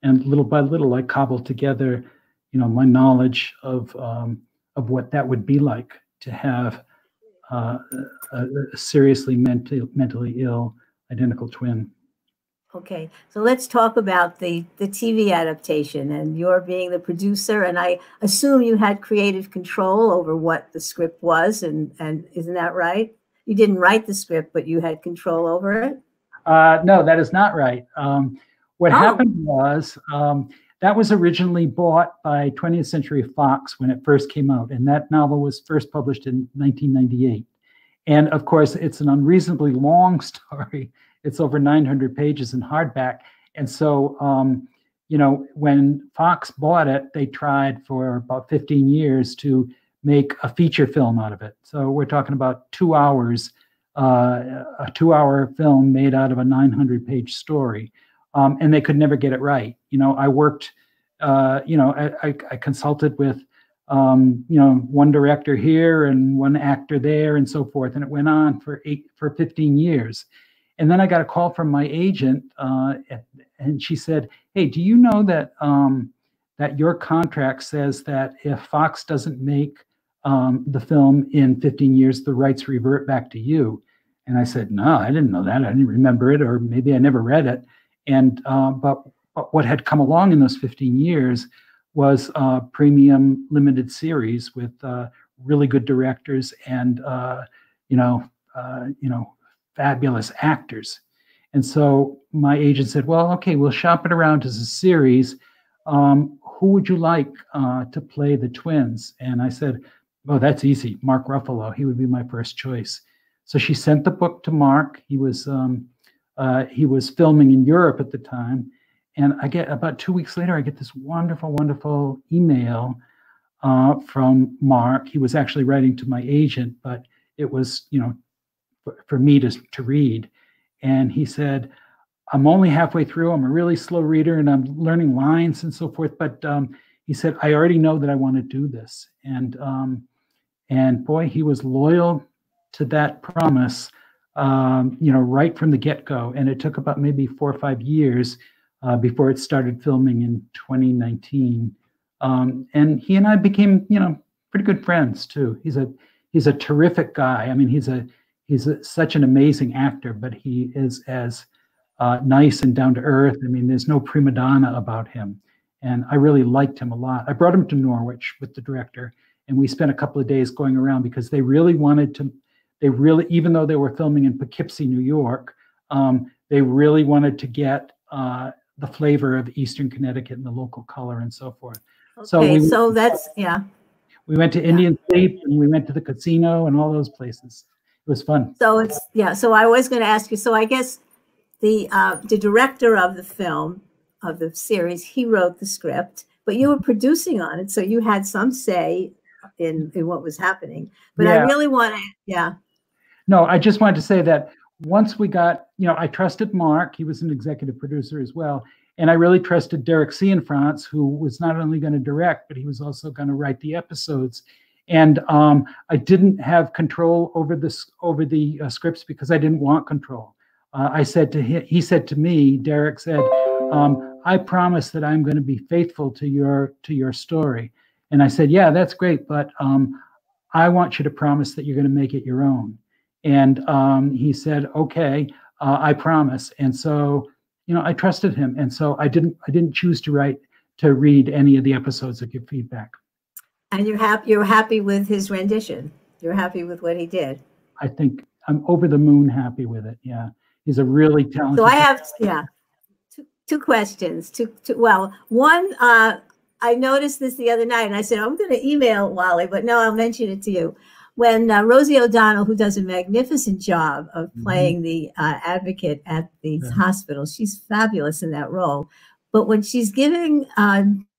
little by little, I cobbled together, my knowledge of what that would be like to have a seriously mentally ill identical twin. Okay, so let's talk about the TV adaptation, and you're being the producer, and I assume you had creative control over what the script was, and isn't that right? You didn't write the script, but you had control over it? No, that is not right. What happened was that was originally bought by 20th Century Fox when it first came out, and that novel was first published in 1998. And of course, it's an unreasonably long story. It's over 900 pages in hardback. And so, when Fox bought it, they tried for about 15 years to make a feature film out of it. So we're talking about 2 hours, a 2-hour film made out of a 900-page story. And they could never get it right. I worked, I consulted with, one director here and one actor there and so forth. And it went on for 15 years. And then I got a call from my agent, and she said, "Hey, do you know that that your contract says that if Fox doesn't make the film in 15 years, the rights revert back to you?" And I said, "No, I didn't know that. I didn't remember it, or maybe I never read it." And but what had come along in those 15 years was a premium limited series with really good directors and fabulous actors. And so my agent said, "Well, okay, we'll shop it around as a series. Who would you like to play the twins?" And I said, "Oh, that's easy. Mark Ruffalo. He would be my first choice." So she sent the book to Mark. He was filming in Europe at the time. And I get about 2 weeks later, I get this wonderful, wonderful email from Mark. He was actually writing to my agent, but it was, for me to read. And he said, "I'm only halfway through. I'm a really slow reader and I'm learning lines and so forth." But he said, "I already know that I want to do this." And boy, he was loyal to that promise you know, right from the get-go. And it took about maybe 4 or 5 years before it started filming in 2019. And he and I became, you know, pretty good friends too. He's a terrific guy. I mean, he's such an amazing actor, but he is as nice and down to earth. I mean, there's no prima donna about him. And I really liked him a lot. I brought him to Norwich with the director, and we spent a couple of days going around because they really wanted to, even though they were filming in Poughkeepsie, New York, they really wanted to get the flavor of Eastern Connecticut and the local color and so forth. Okay, so that's, yeah. We went to Indian Sleep, and we went to the casino and all those places. It was fun. So it's, yeah, so I was going to ask you, so I guess the director of the film, of the series, he wrote the script, but you were producing on it, so you had some say in what was happening. But I really want to, No, I just wanted to say that once we got, you know, I trusted Mark. He was an executive producer as well. And I really trusted Derek Cianfrance, who was not only going to direct, but he was also going to write the episodes. And I didn't have control over the scripts because I didn't want control. I said to him, he said to me, Derek said, I promise that I'm going to be faithful to your story. And I said, yeah, that's great, but I want you to promise that you're going to make it your own. And he said, okay, I promise. And so, you know, I trusted him. And so I didn't choose to read any of the episodes or give feedback. And you're happy with his rendition. You're happy with what he did. I think I'm over the moon happy with it. Yeah. He's a really talented. So I have, two questions. Well, one, I noticed this the other night, and I said, I'm going to email Wally, but no, I'll mention it to you. When Rosie O'Donnell, who does a magnificent job of playing the advocate at the hospital, she's fabulous in that role. But when she's giving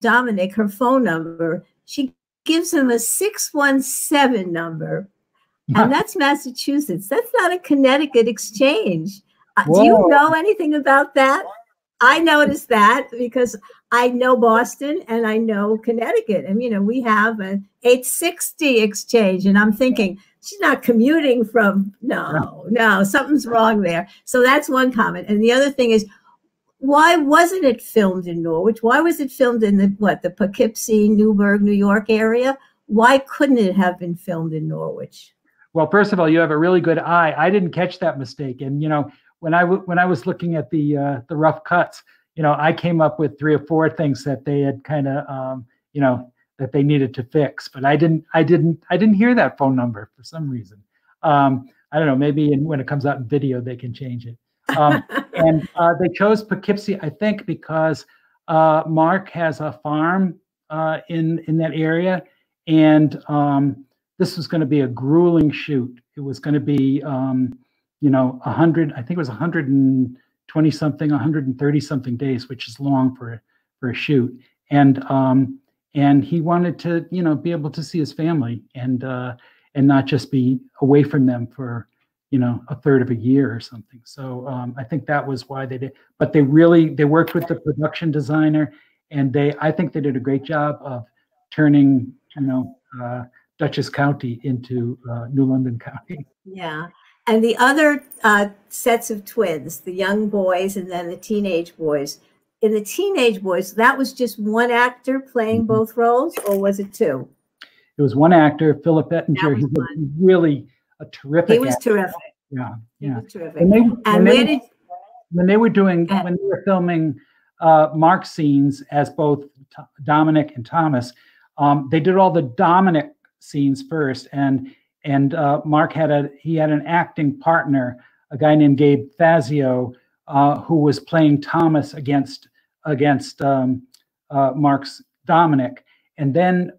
Dominic her phone number, she gives him a 617 number, and that's Massachusetts. That's not a Connecticut exchange. Do you know anything about that? I noticed that because I know Boston and I know Connecticut. And, you know, we have an 860 exchange. And I'm thinking, she's not commuting from, no, something's wrong there. So that's one comment. And the other thing is, why wasn't it filmed in Norwich? Why was it filmed in the Poughkeepsie, Newburgh, New York area? Why couldn't it have been filmed in Norwich? Well, first of all, you have a really good eye. I didn't catch that mistake. And, you know, when I was looking at the rough cuts, you know, I came up with 3 or 4 things that they had kind of, you know, that they needed to fix. But I didn't hear that phone number for some reason. I don't know. Maybe when it comes out in video, they can change it. And they chose Poughkeepsie, I think, because Mark has a farm in that area, and this was going to be a grueling shoot. It was going to be you know, 100, I think it was 120 something, 130 something days, which is long for a shoot. And he wanted to, you know, be able to see his family and not just be away from them for, you know, a third of a year or something. So I think that was why they did. But they worked with the production designer, and I think they did a great job of turning, you know, Dutchess County into New London County. Yeah. And the other sets of twins, the young boys and then the teenage boys. In the teenage boys, that was just one actor playing both roles, or was it 2? It was one actor, Philip Ettinger. He's really a terrific. He was actor. Terrific. Yeah, he was terrific. When they were filming Mark's scenes as both Dominic and Thomas, they did all the Dominic scenes first, and Mark had an acting partner, a guy named Gabe Fazio, who was playing Thomas against Mark's Dominic. And then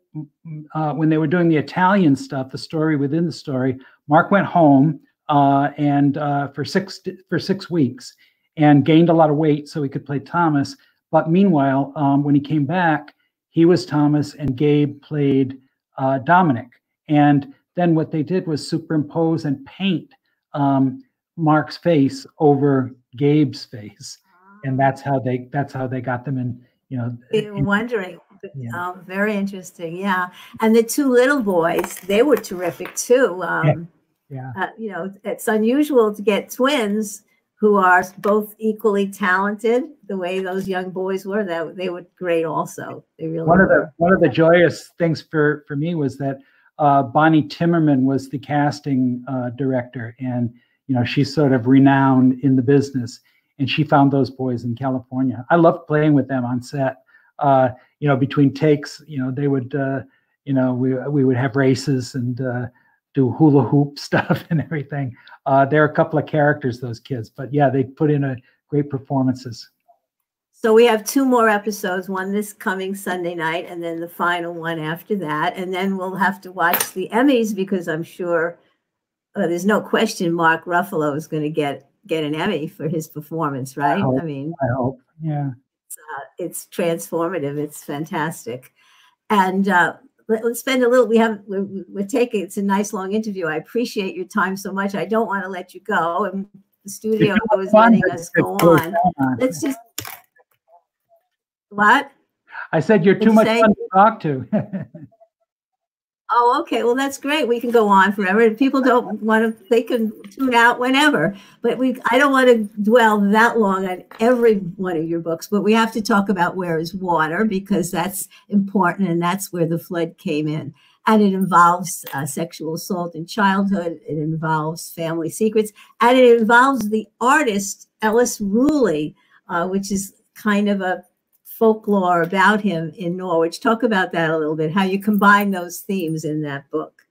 when they were doing the Italian stuff, the story within the story, Mark went home and for 6 weeks and gained a lot of weight so he could play Thomas. But meanwhile, when he came back, he was Thomas and Gabe played Dominic. And then what they did was superimpose and paint Mark's face over Gabe's face, and that's how they got them in. You know, you're wondering. Yeah. Very interesting. Yeah, and the 2 little boys, they were terrific too. Yeah. It's unusual to get twins who are both equally talented the way those young boys were. That they were great also. They really were. One of the joyous things for me was that Bonnie Timmerman was the casting director, and she's sort of renowned in the business, and she found those boys in California. I loved playing with them on set. Between takes, they would we would have races and do hula hoop stuff and everything. They're a couple of characters, those kids, but yeah, they put in great performances. So we have 2 more episodes, one this coming Sunday night, and then the final one after that. And then we'll have to watch the Emmys, because I'm sure there's no question Mark Ruffalo is going to get an Emmy for his performance, right? I hope. Yeah. It's transformative. It's fantastic. And let's spend a little, we're taking, it's a nice long interview. I appreciate your time so much. I don't want to let you go. And the studio is letting us go on. Let's just, what? I said you're too much fun to talk to. Oh, okay. Well, that's great. We can go on forever. If people don't want to, they can tune out whenever. But I don't want to dwell that long on every one of your books. But we have to talk about Where is Water, because that's important, and that's where the flood came in. And it involves sexual assault in childhood. It involves family secrets, and it involves the artist Ellis Ruley, which is kind of a folklore about him in Norwich. Talk about that a little bit, how you combine those themes in that book.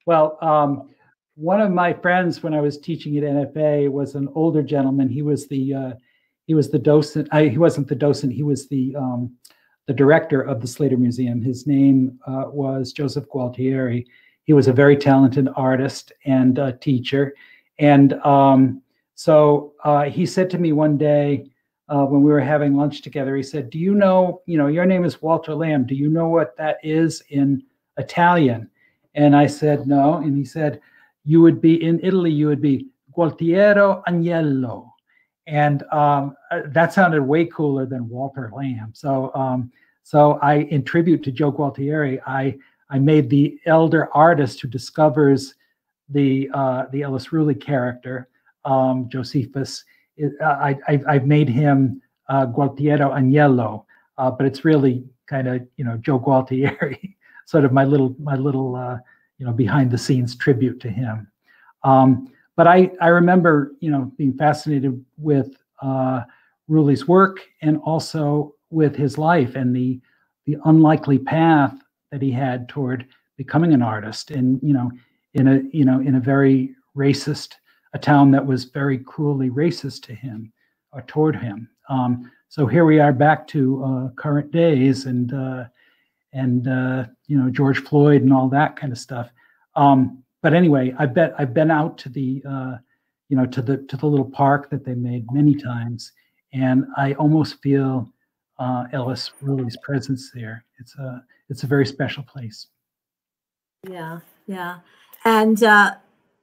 Well, one of my friends when I was teaching at NFA was an older gentleman. He was the docent. He wasn't the docent. He was the director of the Slater Museum. His name was Joseph Gualtieri. He was a very talented artist and teacher. And so he said to me one day, when we were having lunch together, he said, do you know, your name is Walter Lamb. Do you know what that is in Italian? And I said, no. And he said, you would be in Italy, you would be Gualtiero Agnello. And that sounded way cooler than Walter Lamb. So I, in tribute to Joe Gualtieri, I made the elder artist who discovers the Ellis Ruley character, Josephus. I've made him Gualtiero Agnello, but it's really kind of Joe Gualtieri, sort of my little behind the scenes tribute to him. But I remember being fascinated with Ruley's work, and also with his life and the unlikely path that he had toward becoming an artist, and in a very racist. A town that was very cruelly racist to him or toward him. So here we are back to current days, and George Floyd and all that kind of stuff. But anyway, I've been out to the to the little park that they made many times, and I almost feel Ellis Ruley's presence there. It's a very special place. Yeah, and.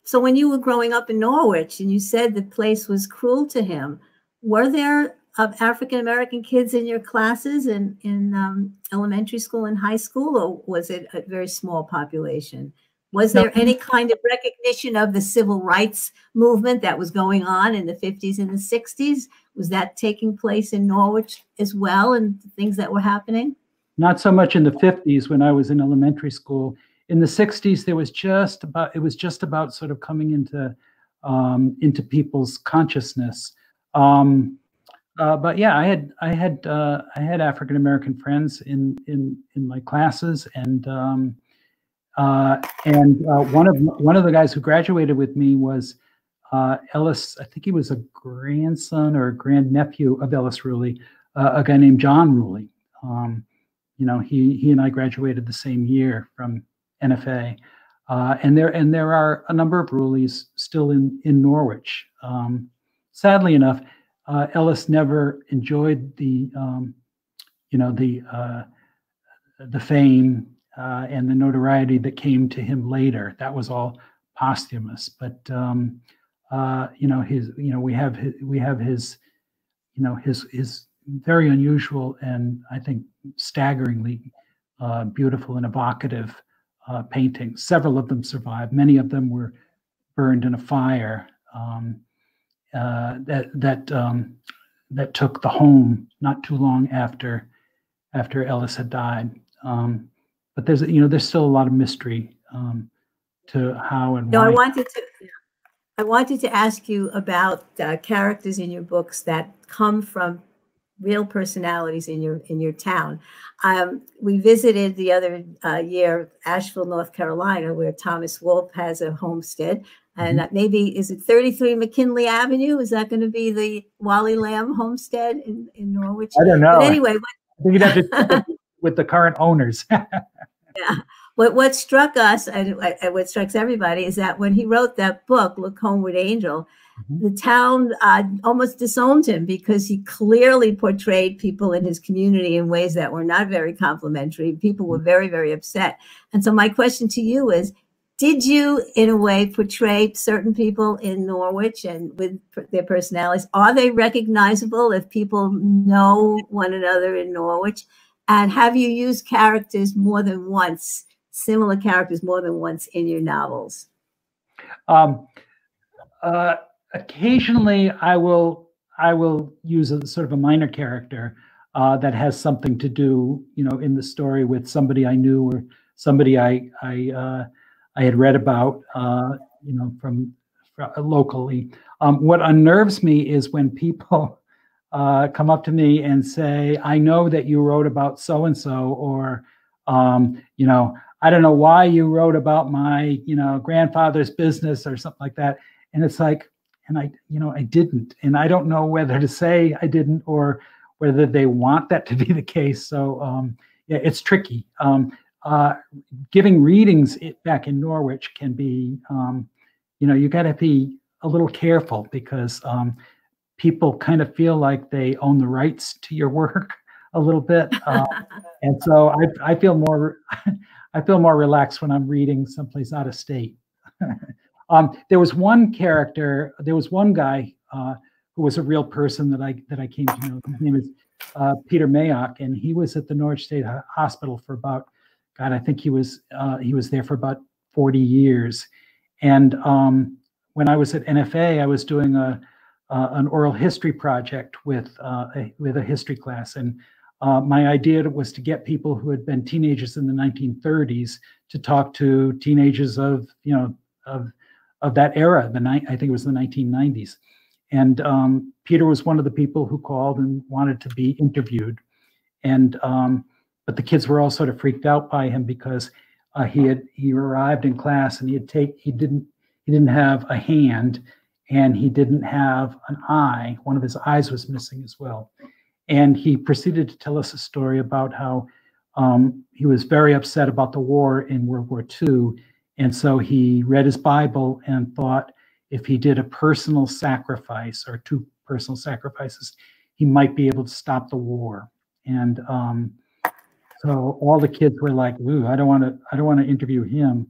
So when you were growing up in Norwich and you said the place was cruel to him, were there African-American kids in your classes in elementary school and high school, or was it a very small population? Was there any kind of recognition of the civil rights movement that was going on in the 50s and the 60s? Was that taking place in Norwich as well, and things that were happening? Not so much in the 50s when I was in elementary school. In the 60s, it was just about sort of coming into people's consciousness. But yeah, I had African American friends in my classes, and one of the guys who graduated with me was Ellis. I think he was a grandson or a grandnephew of Ellis Ruley, a guy named John Ruley. He and I graduated the same year from NFA, and there are a number of Ruleys still in Norwich. Sadly enough, Ellis never enjoyed the fame and the notoriety that came to him later. That was all posthumous. But we have his very unusual and I think staggeringly beautiful and evocative paintings. Several of them survived. Many of them were burned in a fire that took the home not too long after Ellis had died. But there's still a lot of mystery to how and No, why. I wanted to ask you about characters in your books that come from real personalities in your town. We visited the other year Asheville, North Carolina, where Thomas Wolfe has a homestead. And maybe, is it 33 McKinley Avenue? Is that going to be the Wally Lamb homestead in Norwich? I don't know. But anyway, I think you'd have to check with the current owners. Yeah. What struck us, and what strikes everybody, is that when he wrote that book, Look Homeward Angel, the town almost disowned him because he clearly portrayed people in his community in ways that were not very complimentary. People were very, very upset. And so my question to you is, did you, in a way, portray certain people in Norwich and with their personalities? Are they recognizable if people know one another in Norwich? And have you used characters more than once, similar characters more than once in your novels? Occasionally, I will use a sort of a minor character that has something to do, in the story with somebody I knew or somebody I had read about, from locally. What unnerves me is when people come up to me and say, "I know that you wrote about so and so," or I don't know why you wrote about my grandfather's business or something like that. And it's like, and I didn't, and I don't know whether to say I didn't or whether they want that to be the case. So yeah, it's tricky. Giving readings back in Norwich can be, you got to be a little careful because people kind of feel like they own the rights to your work a little bit, and so I feel more relaxed when I'm reading someplace out of state. There was one guy who was a real person that I came to know. His name is Peter Mayock, and he was at the Norwich State Hospital for about, God, I think he was there for about 40 years. And when I was at NFA, I was doing an oral history project with a history class, and my idea was to get people who had been teenagers in the 1930s to talk to teenagers of that era. I think it was the 1990s, and Peter was one of the people who called and wanted to be interviewed, and but the kids were all sort of freaked out by him because he arrived in class and he didn't have a hand and he didn't have an eye. One of his eyes was missing as well. And he proceeded to tell us a story about how he was very upset about the war in World War II. And so he read his Bible and thought if he did a personal sacrifice or 2 personal sacrifices, he might be able to stop the war. And so all the kids were like, "Ooh, I don't want to interview him."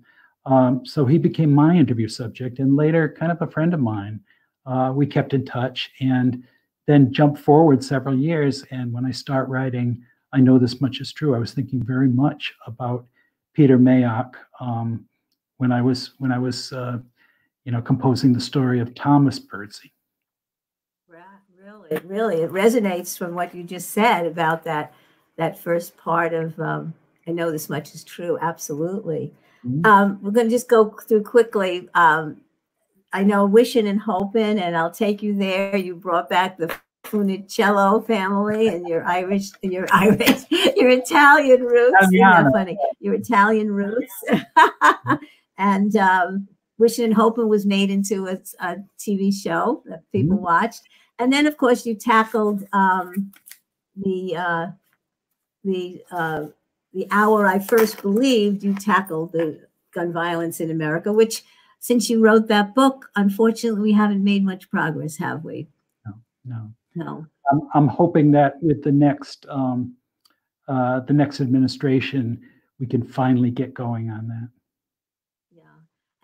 So he became my interview subject, and later kind of a friend of mine. We kept in touch, and then jump forward several years. And when I start writing, I Know This Much Is True, I was thinking very much about Peter Mayock when I was composing the story of Thomas Birdsey. Really, it resonates from what you just said about that first part of I Know This Much Is True. Absolutely. Mm-hmm. We're going to just go through quickly. I know Wishing and Hoping, and I'll take you there. You brought back the Funicello family and your Italian roots. Isn't that funny? Your Italian roots. And Wishing and Hoping was made into a TV show that people watched. And then, of course, you tackled the hour I first believed. You tackled the gun violence in America, which, since you wrote that book, unfortunately, we haven't made much progress, have we? No. I'm hoping that with the next administration, we can finally get going on that. Yeah.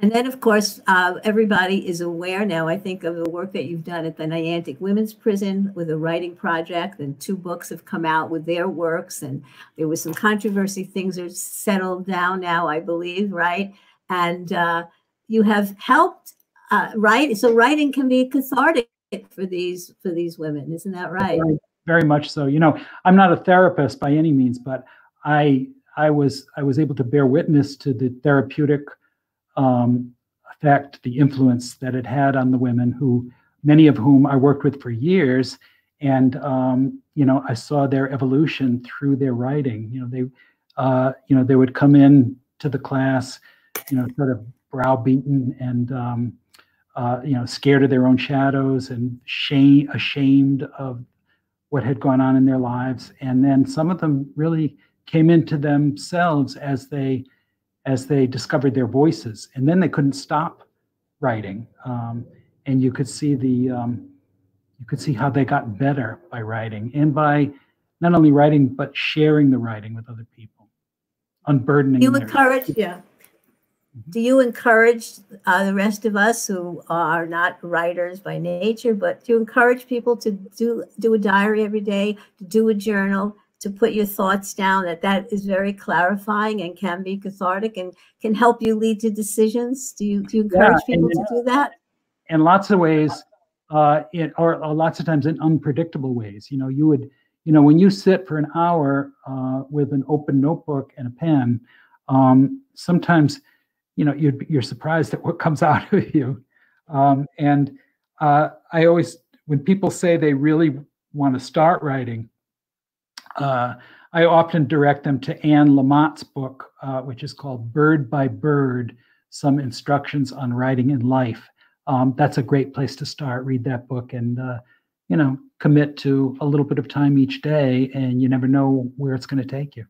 And then, of course, everybody is aware now, I think, of the work that you've done at the Niantic Women's Prison with a writing project, and 2 books have come out with their works, and there was some controversy. Things are settled down now, I believe, right? And you have helped right. So writing can be cathartic for these women, isn't that right? Very, very much so. You know, I'm not a therapist by any means, but I was able to bear witness to the therapeutic um, effect, the influence that it had on the women who, many of whom I worked with for years, and you know, I saw their evolution through their writing. You know, they would come in to the class, you know, sort of browbeaten and you know, scared of their own shadows and ashamed of what had gone on in their lives. And then some of them really came into themselves as they discovered their voices, and then they couldn't stop writing. And you could see you could see how they got better by writing, and by not only writing but sharing the writing with other people, unburdening. You encourage, yeah. Do you encourage the rest of us who are not writers by nature, but do you encourage people to do a diary every day, to do a journal, to put your thoughts down? That is very clarifying and can be cathartic and can help you lead to decisions. Do you encourage people to do that? In lots of ways, or lots of times in unpredictable ways. You know, you know, when you sit for an hour with an open notebook and a pen, sometimes, you know, you're surprised at what comes out of you. And I always, when people say they really want to start writing, I often direct them to Anne Lamott's book, which is called Bird by Bird, Some Instructions on Writing in Life. That's a great place to start. Read that book and, you know, commit to a little bit of time each day, and you never know where it's going to take you.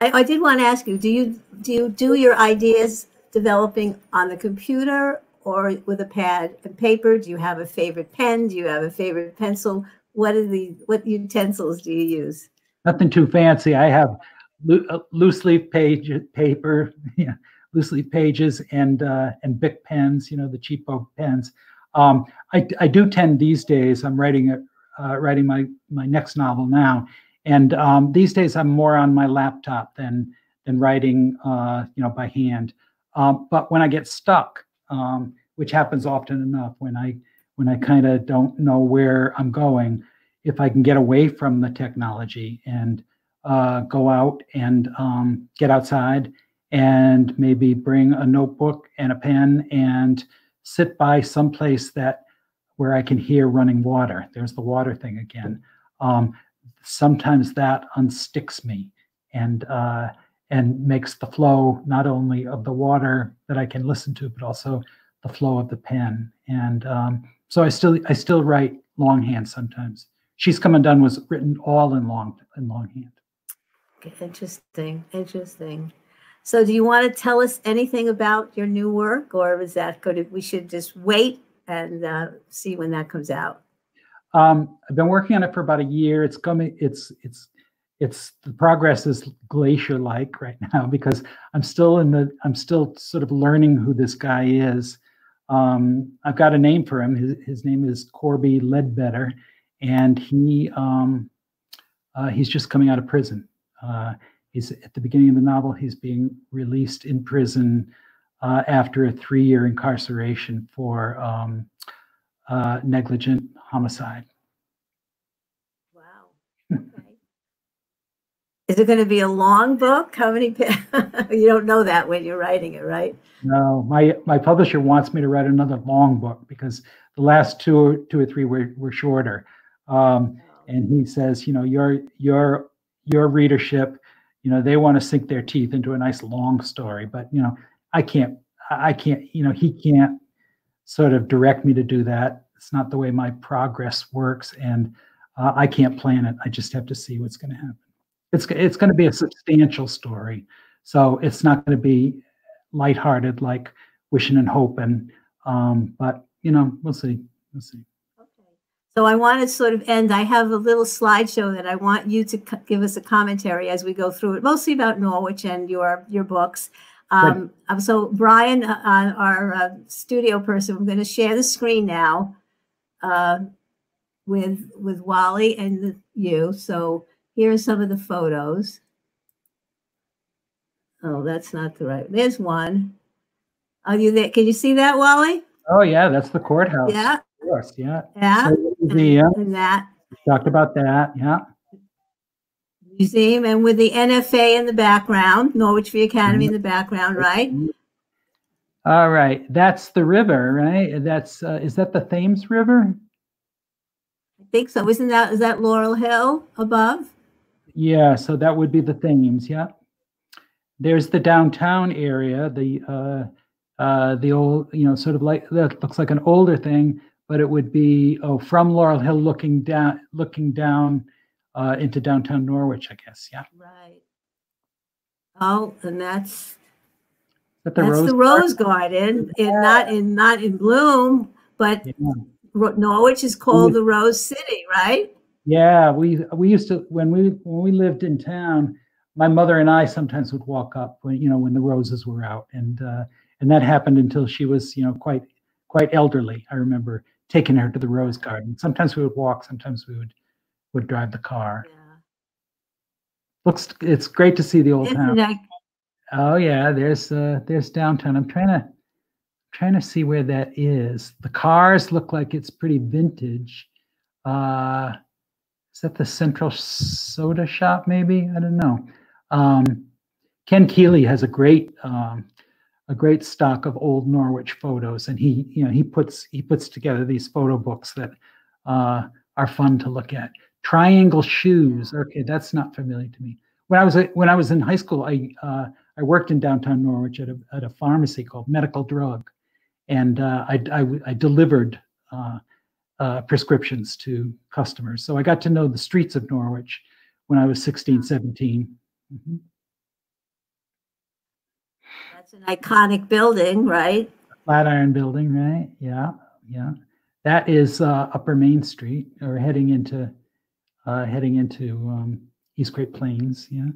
I did want to ask you, do you do your ideas developing on the computer or with a pad and paper? Do you have a favorite pen? Do you have a favorite pencil? What utensils do you use? Nothing too fancy. I have loose leaf paper, yeah, loose leaf pages, and Bic pens. You know, the cheapo pens. I do tend these days. I'm writing my next novel now, and these days I'm more on my laptop than writing, you know, by hand. But when I get stuck, which happens often enough, when I kind of don't know where I'm going, if I can get away from the technology and go out and get outside and maybe bring a notebook and a pen and sit by someplace where I can hear running water. There's the water thing again. Sometimes that unsticks me and makes the flow not only of the water that I can listen to, but also the flow of the pen. And so I still write longhand sometimes. She's Come Undone was written all in longhand. Interesting. So do you want to tell us anything about your new work, or is that good? We should just wait and see when that comes out. I've been working on it for about a year. It's coming. The progress is glacier-like right now because I'm still sort of learning who this guy is. I've got a name for him. His name is Corby Ledbetter, and he's just coming out of prison. He's at the beginning of the novel. He's being released in prison after a 3-year incarceration for negligent homicide. Wow. Okay. Is it going to be a long book? How many? You don't know that when you're writing it, right? No, my publisher wants me to write another long book because the last two or three were shorter, and he says, you know, your readership, you know, they want to sink their teeth into a nice long story, but you know, I can't, you know, he can't sort of direct me to do that. It's not the way my progress works, and I can't plan it. I just have to see what's going to happen. It's going to be a substantial story, so it's not going to be lighthearted like Wishing and Hoping. But you know, we'll see. Okay. So I want to sort of end. I have a little slideshow that I want you to give us a commentary as we go through it, mostly about Norwich and your books. So Brian, our studio person, we're going to share the screen now with Wally and you. So here are some of the photos. Oh, that's not the right. There's one. Are you there? Can you see that, Wally? Oh yeah, that's the courthouse. Yeah. Of course, yeah. Yeah. So museum. And that Talked about that. Yeah. museum, and with the NFA in the background, Norwich Free Academy in the background, right? All right, that's the river, right? That's is that the Thames River? I think so. Is that Laurel Hill above? Yeah, so that would be the Thames. Yeah. There's the downtown area, the old, sort of like that looks like an older thing, but it would be from Laurel Hill looking down into downtown Norwich, I guess. Yeah. Right. Oh, and that's the the Rose Garden, not in bloom, but yeah. Norwich is called the Rose City, right? Yeah, we used to when we lived in town. My mother and I sometimes would walk up when the roses were out, and that happened until she was quite elderly. I remember taking her to the Rose Garden. Sometimes we would walk, sometimes we would drive the car. Yeah. It's great to see the old town. Oh yeah, there's downtown. I'm trying to see where that is. The cars look like it's pretty vintage. Is that the Central Soda Shop? Maybe, I don't know. Ken Keeley has a great stock of old Norwich photos, and he puts together these photo books that are fun to look at. Triangle Shoes. Okay, that's not familiar to me. When I was in high school, I worked in downtown Norwich at a pharmacy called Medical Drug, and I delivered prescriptions to customers. So I got to know the streets of Norwich when I was 16, 17. Mm-hmm. That's an iconic building, right? Flatiron Building, right? Yeah, yeah. That is Upper Main Street, or heading into East Great Plains. Yeah.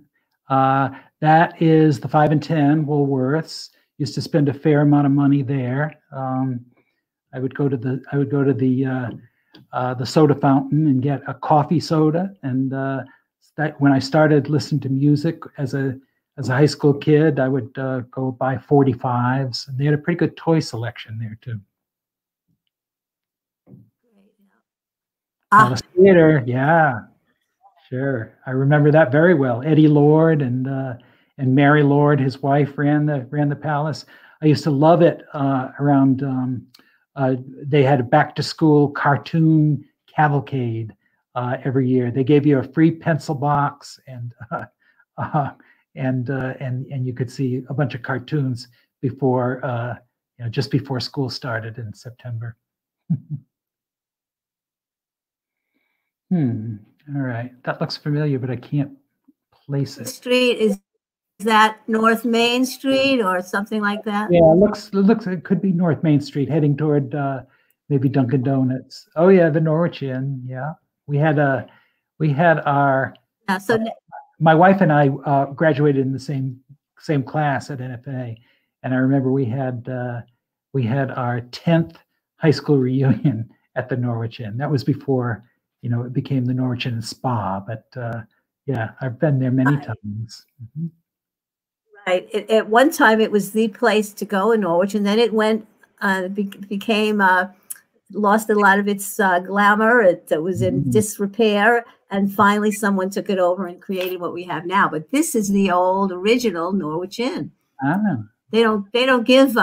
That is the 5 and 10 Woolworths. Used to spend a fair amount of money there. I would go to the soda fountain and get a coffee soda, and that when I started listening to music as a high school kid, I would go buy 45s, and they had a pretty good toy selection there too. Palace Theater, yeah, sure. I remember that very well. Eddie Lord and Mary Lord, his wife, ran the Palace. I used to love it around. They had a back to school cartoon cavalcade every year. They gave you a free pencil box, and you could see a bunch of cartoons before just before school started in September. All right, that looks familiar, but I can't place it. Street is that North Main Street or something like that? Yeah, it could be North Main Street, heading toward maybe Dunkin' Donuts. Oh yeah, the Norwich Inn. Yeah, we had our. My wife and I graduated in the same class at NFA, and I remember we had our 10th high school reunion at the Norwich Inn. That was before it became the Norwich Inn Spa. But yeah, I've been there many times. Mm-hmm. Right. At one time, it was the place to go in Norwich, and then it became lost a lot of its glamour. It was in disrepair, and finally, someone took it over and created what we have now. But this is the old original Norwich Inn. Ah. They don't give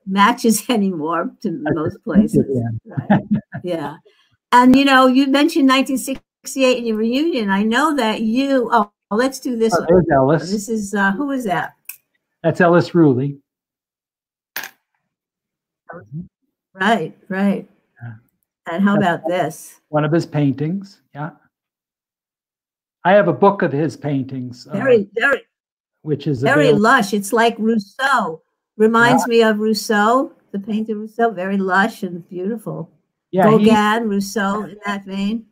matches anymore to most places. Right? Yeah. And you mentioned 1968 in your reunion. I know that you. Oh, let's do this. There's Ellis. This is who is that? That's Ellis Ruley. Right. Yeah. And how about this? One of his paintings. Yeah. I have a book of his paintings. Which is very lush. It's like Rousseau. Reminds me of Rousseau, the painter Rousseau. Very lush and beautiful. Yeah. Gauguin, Rousseau, in that vein.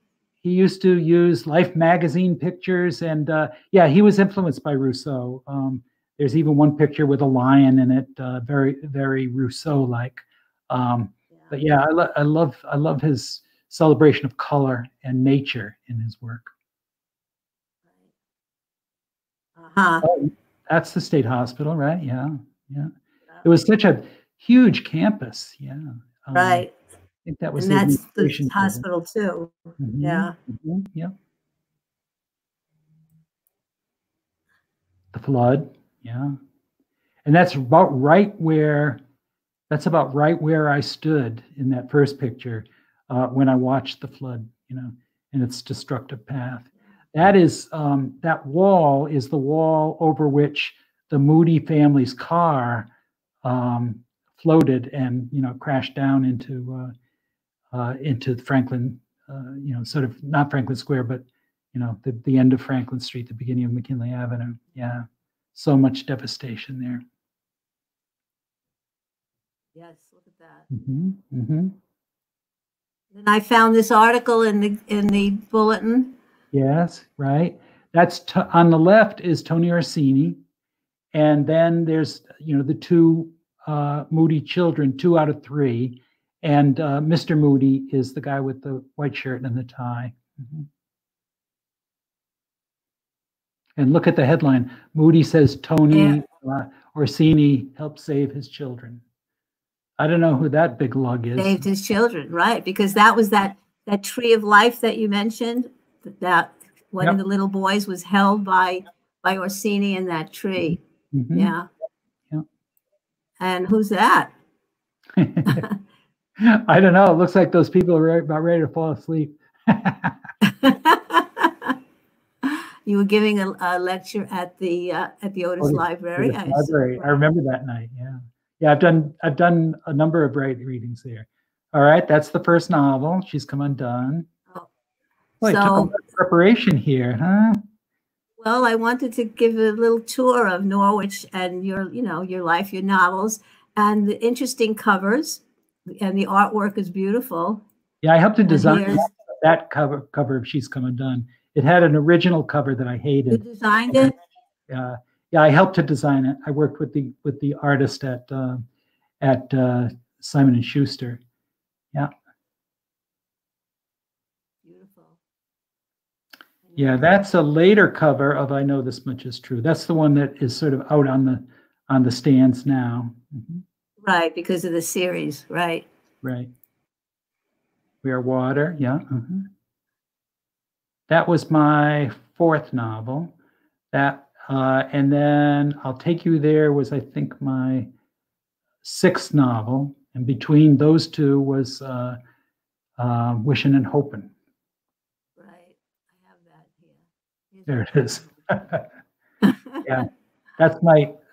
He used to use Life magazine pictures, and he was influenced by Rousseau. There's even one picture with a lion in it, very, very Rousseau-like. But yeah, I love his celebration of color and nature in his work. Oh, that's the State Hospital, right? Yeah. It was such a huge campus. Yeah. Right. I think that was And the that's the administration building. hospital too. Mhm, Yeah. mhm, yeah. The flood. Yeah. And that's about right where I stood in that first picture when I watched the flood, in its destructive path. That wall is the wall over which the Moody family's car floated and crashed down into Franklin, sort of not Franklin Square, but the end of Franklin Street, the beginning of McKinley Avenue. Yeah, so much devastation there. Yes, look at that. Mm-hmm, mm-hmm. And I found this article in the bulletin. Yes, right. That's on the left is Tony Orsini, and then there's the two Moody children, 2 out of 3, and Mr. Moody is the guy with the white shirt and the tie. Mm-hmm. And look at the headline: Moody says Tony Orsini helped save his children. I don't know who that big lug is. Saved his children, right? Because that was that tree of life that you mentioned. That one of the little boys was held by Orsini in that tree. Mm-hmm. Yeah. Yep. And who's that? I don't know. It looks like those people are about ready to fall asleep. You were giving a lecture at the Otis Library. Library. I remember that night. Yeah. Yeah, I've done a number of readings there. All right, that's the first novel. She's Come Undone. Oh. Boy, talk about preparation here, huh? Well, I wanted to give a little tour of Norwich and your life, your novels, and the interesting covers, and the artwork is beautiful. Yeah, I helped to design that cover of She's Come Undone. It had an original cover that I hated. You designed it? Yeah, I helped to design it. I worked with the artist at Simon and Schuster. Yeah. Beautiful. Yeah, that's a later cover of I Know This Much Is True. That's the one that is sort of out on the stands now. Mm-hmm. Right, because of the series, right? Right. We Are Water. Yeah. Mm-hmm. That was my 4th novel. And then I'll Take You There was, I think, my 6th novel. And between those two was Wishing and Hoping. Right. I have that here. There it is. Yeah.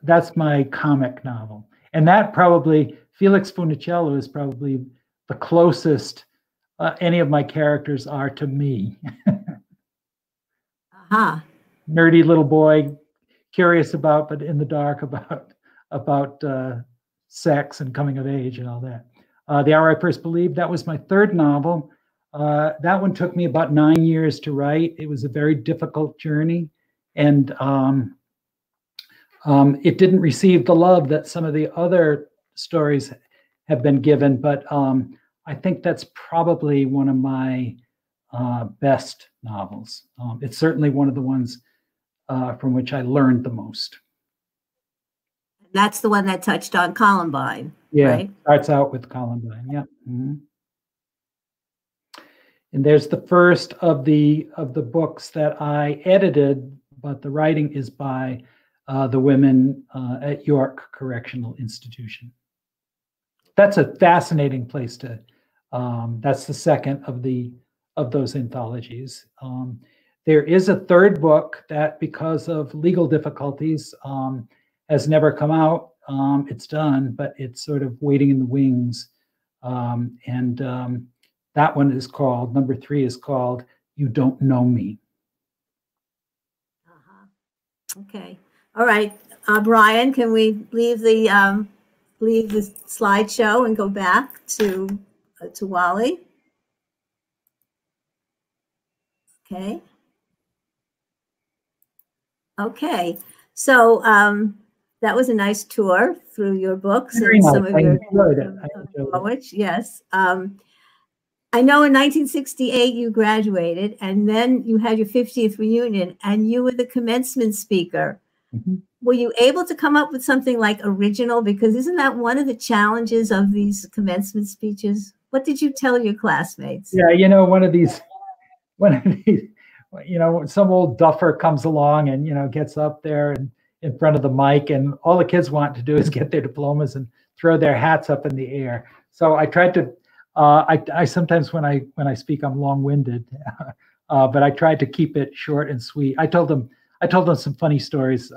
That's my comic novel. And that probably, Felix Funicello is probably the closest any of my characters are to me. Uh-huh. Nerdy little boy, curious about, but in the dark about sex and coming of age and all that. The Hour I First Believed, that was my 3rd novel. That one took me about 9 years to write. It was a very difficult journey, and it didn't receive the love that some of the other stories have been given, but I think that's probably one of my best novels. It's certainly one of the ones from which I learned the most. That's the one that touched on Columbine. Yeah, right? Starts out with Columbine. Yeah. Mm-hmm. And there's the first of the books that I edited, but the writing is by the women at York Correctional Institution. That's a fascinating place to. That's the second of those anthologies. There is a 3rd book that, because of legal difficulties, has never come out. It's done, but it's sort of waiting in the wings. That one is called, number 3 is called You Don't Know Me. Uh-huh. Okay. All right. Brian, can we leave the slideshow and go back to Wally? Okay. Okay. So that was a nice tour through your books and some of your knowledge. Yes. I know in 1968 you graduated, and then you had your 50th reunion, and you were the commencement speaker. Mm-hmm. were you able to come up with something like original? Because isn't that one of the challenges of these commencement speeches? What did you tell your classmates? Yeah, one of these, some old duffer comes along and, gets up there and in front of the mic, and all the kids want to do is get their diplomas and throw their hats up in the air. So I tried to, I sometimes when I speak, I'm long-winded, but I tried to keep it short and sweet. I told them some funny stories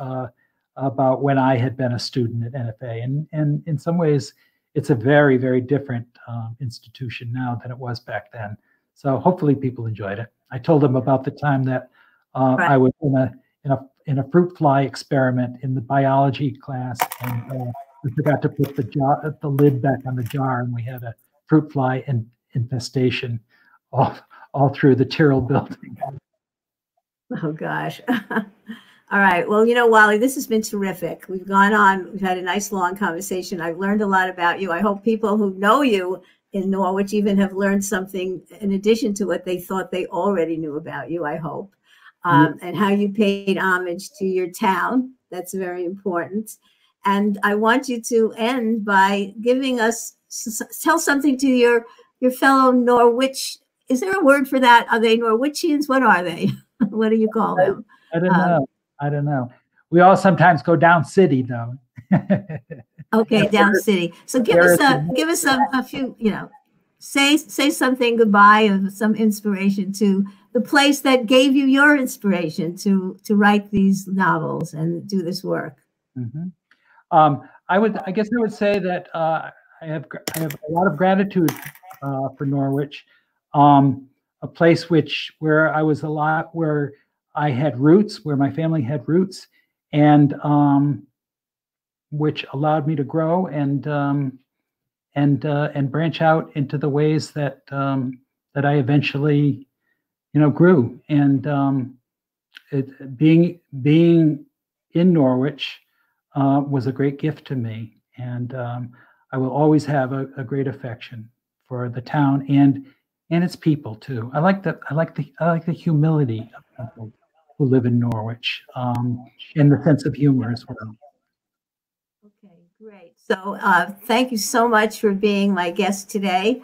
about when I had been a student at NFA, and in some ways, it's a very, very different institution now than it was back then. So hopefully people enjoyed it. I told them about the time that I was in a fruit fly experiment in the biology class, and we forgot to put the lid back on the jar, and we had a fruit fly infestation all through the Tyrrell building. Oh gosh. All right. Well, Wally, this has been terrific. We've gone on. We've had a nice long conversation. I've learned a lot about you. I hope people who know you in Norwich even have learned something in addition to what they thought they already knew about you, I hope. And how you paid homage to your town. That's very important. And I want you to end by giving us, tell something to your fellow Norwich. Is there a word for that? Are they Norwichians? What are they? What do you call them? I don't know. I don't know. We all sometimes go down city, though. Okay, down city. So give us a few, say something goodbye of some inspiration to the place that gave you your inspiration to write these novels and do this work. Mm-hmm. I guess I would say that I have a lot of gratitude for Norwich, a place where I was where I had roots, where my family had roots, and which allowed me to grow and branch out into the ways that that I eventually, grew. And being in Norwich was a great gift to me, and I will always have a great affection for the town and its people too. I like the humility of people who live in Norwich, and the sense of humor as well. Okay, great. So thank you so much for being my guest today.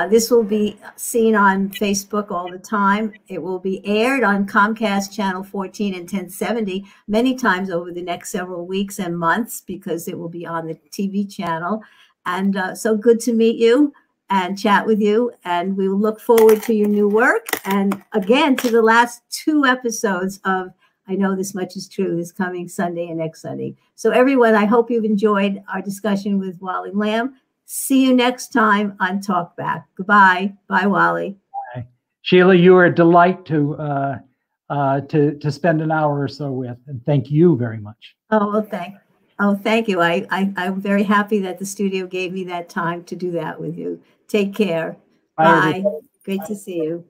This will be seen on Facebook all the time. It will be aired on Comcast Channel 14 and 1070 many times over the next several weeks and months, because it will be on the TV channel. And so good to meet you and chat with you. And we will look forward to your new work. And again, to the last 2 episodes of I Know This Much Is True, this coming Sunday and next Sunday. So everyone, I hope you've enjoyed our discussion with Wally Lamb. See you next time on Talkback. Goodbye. Bye, Wally. Bye. Sheila, you were a delight to spend an hour or so with, and thank you very much. Oh, well, thank you. I'm very happy that the studio gave me that time to do that with you. Take care. Bye. Great to see you.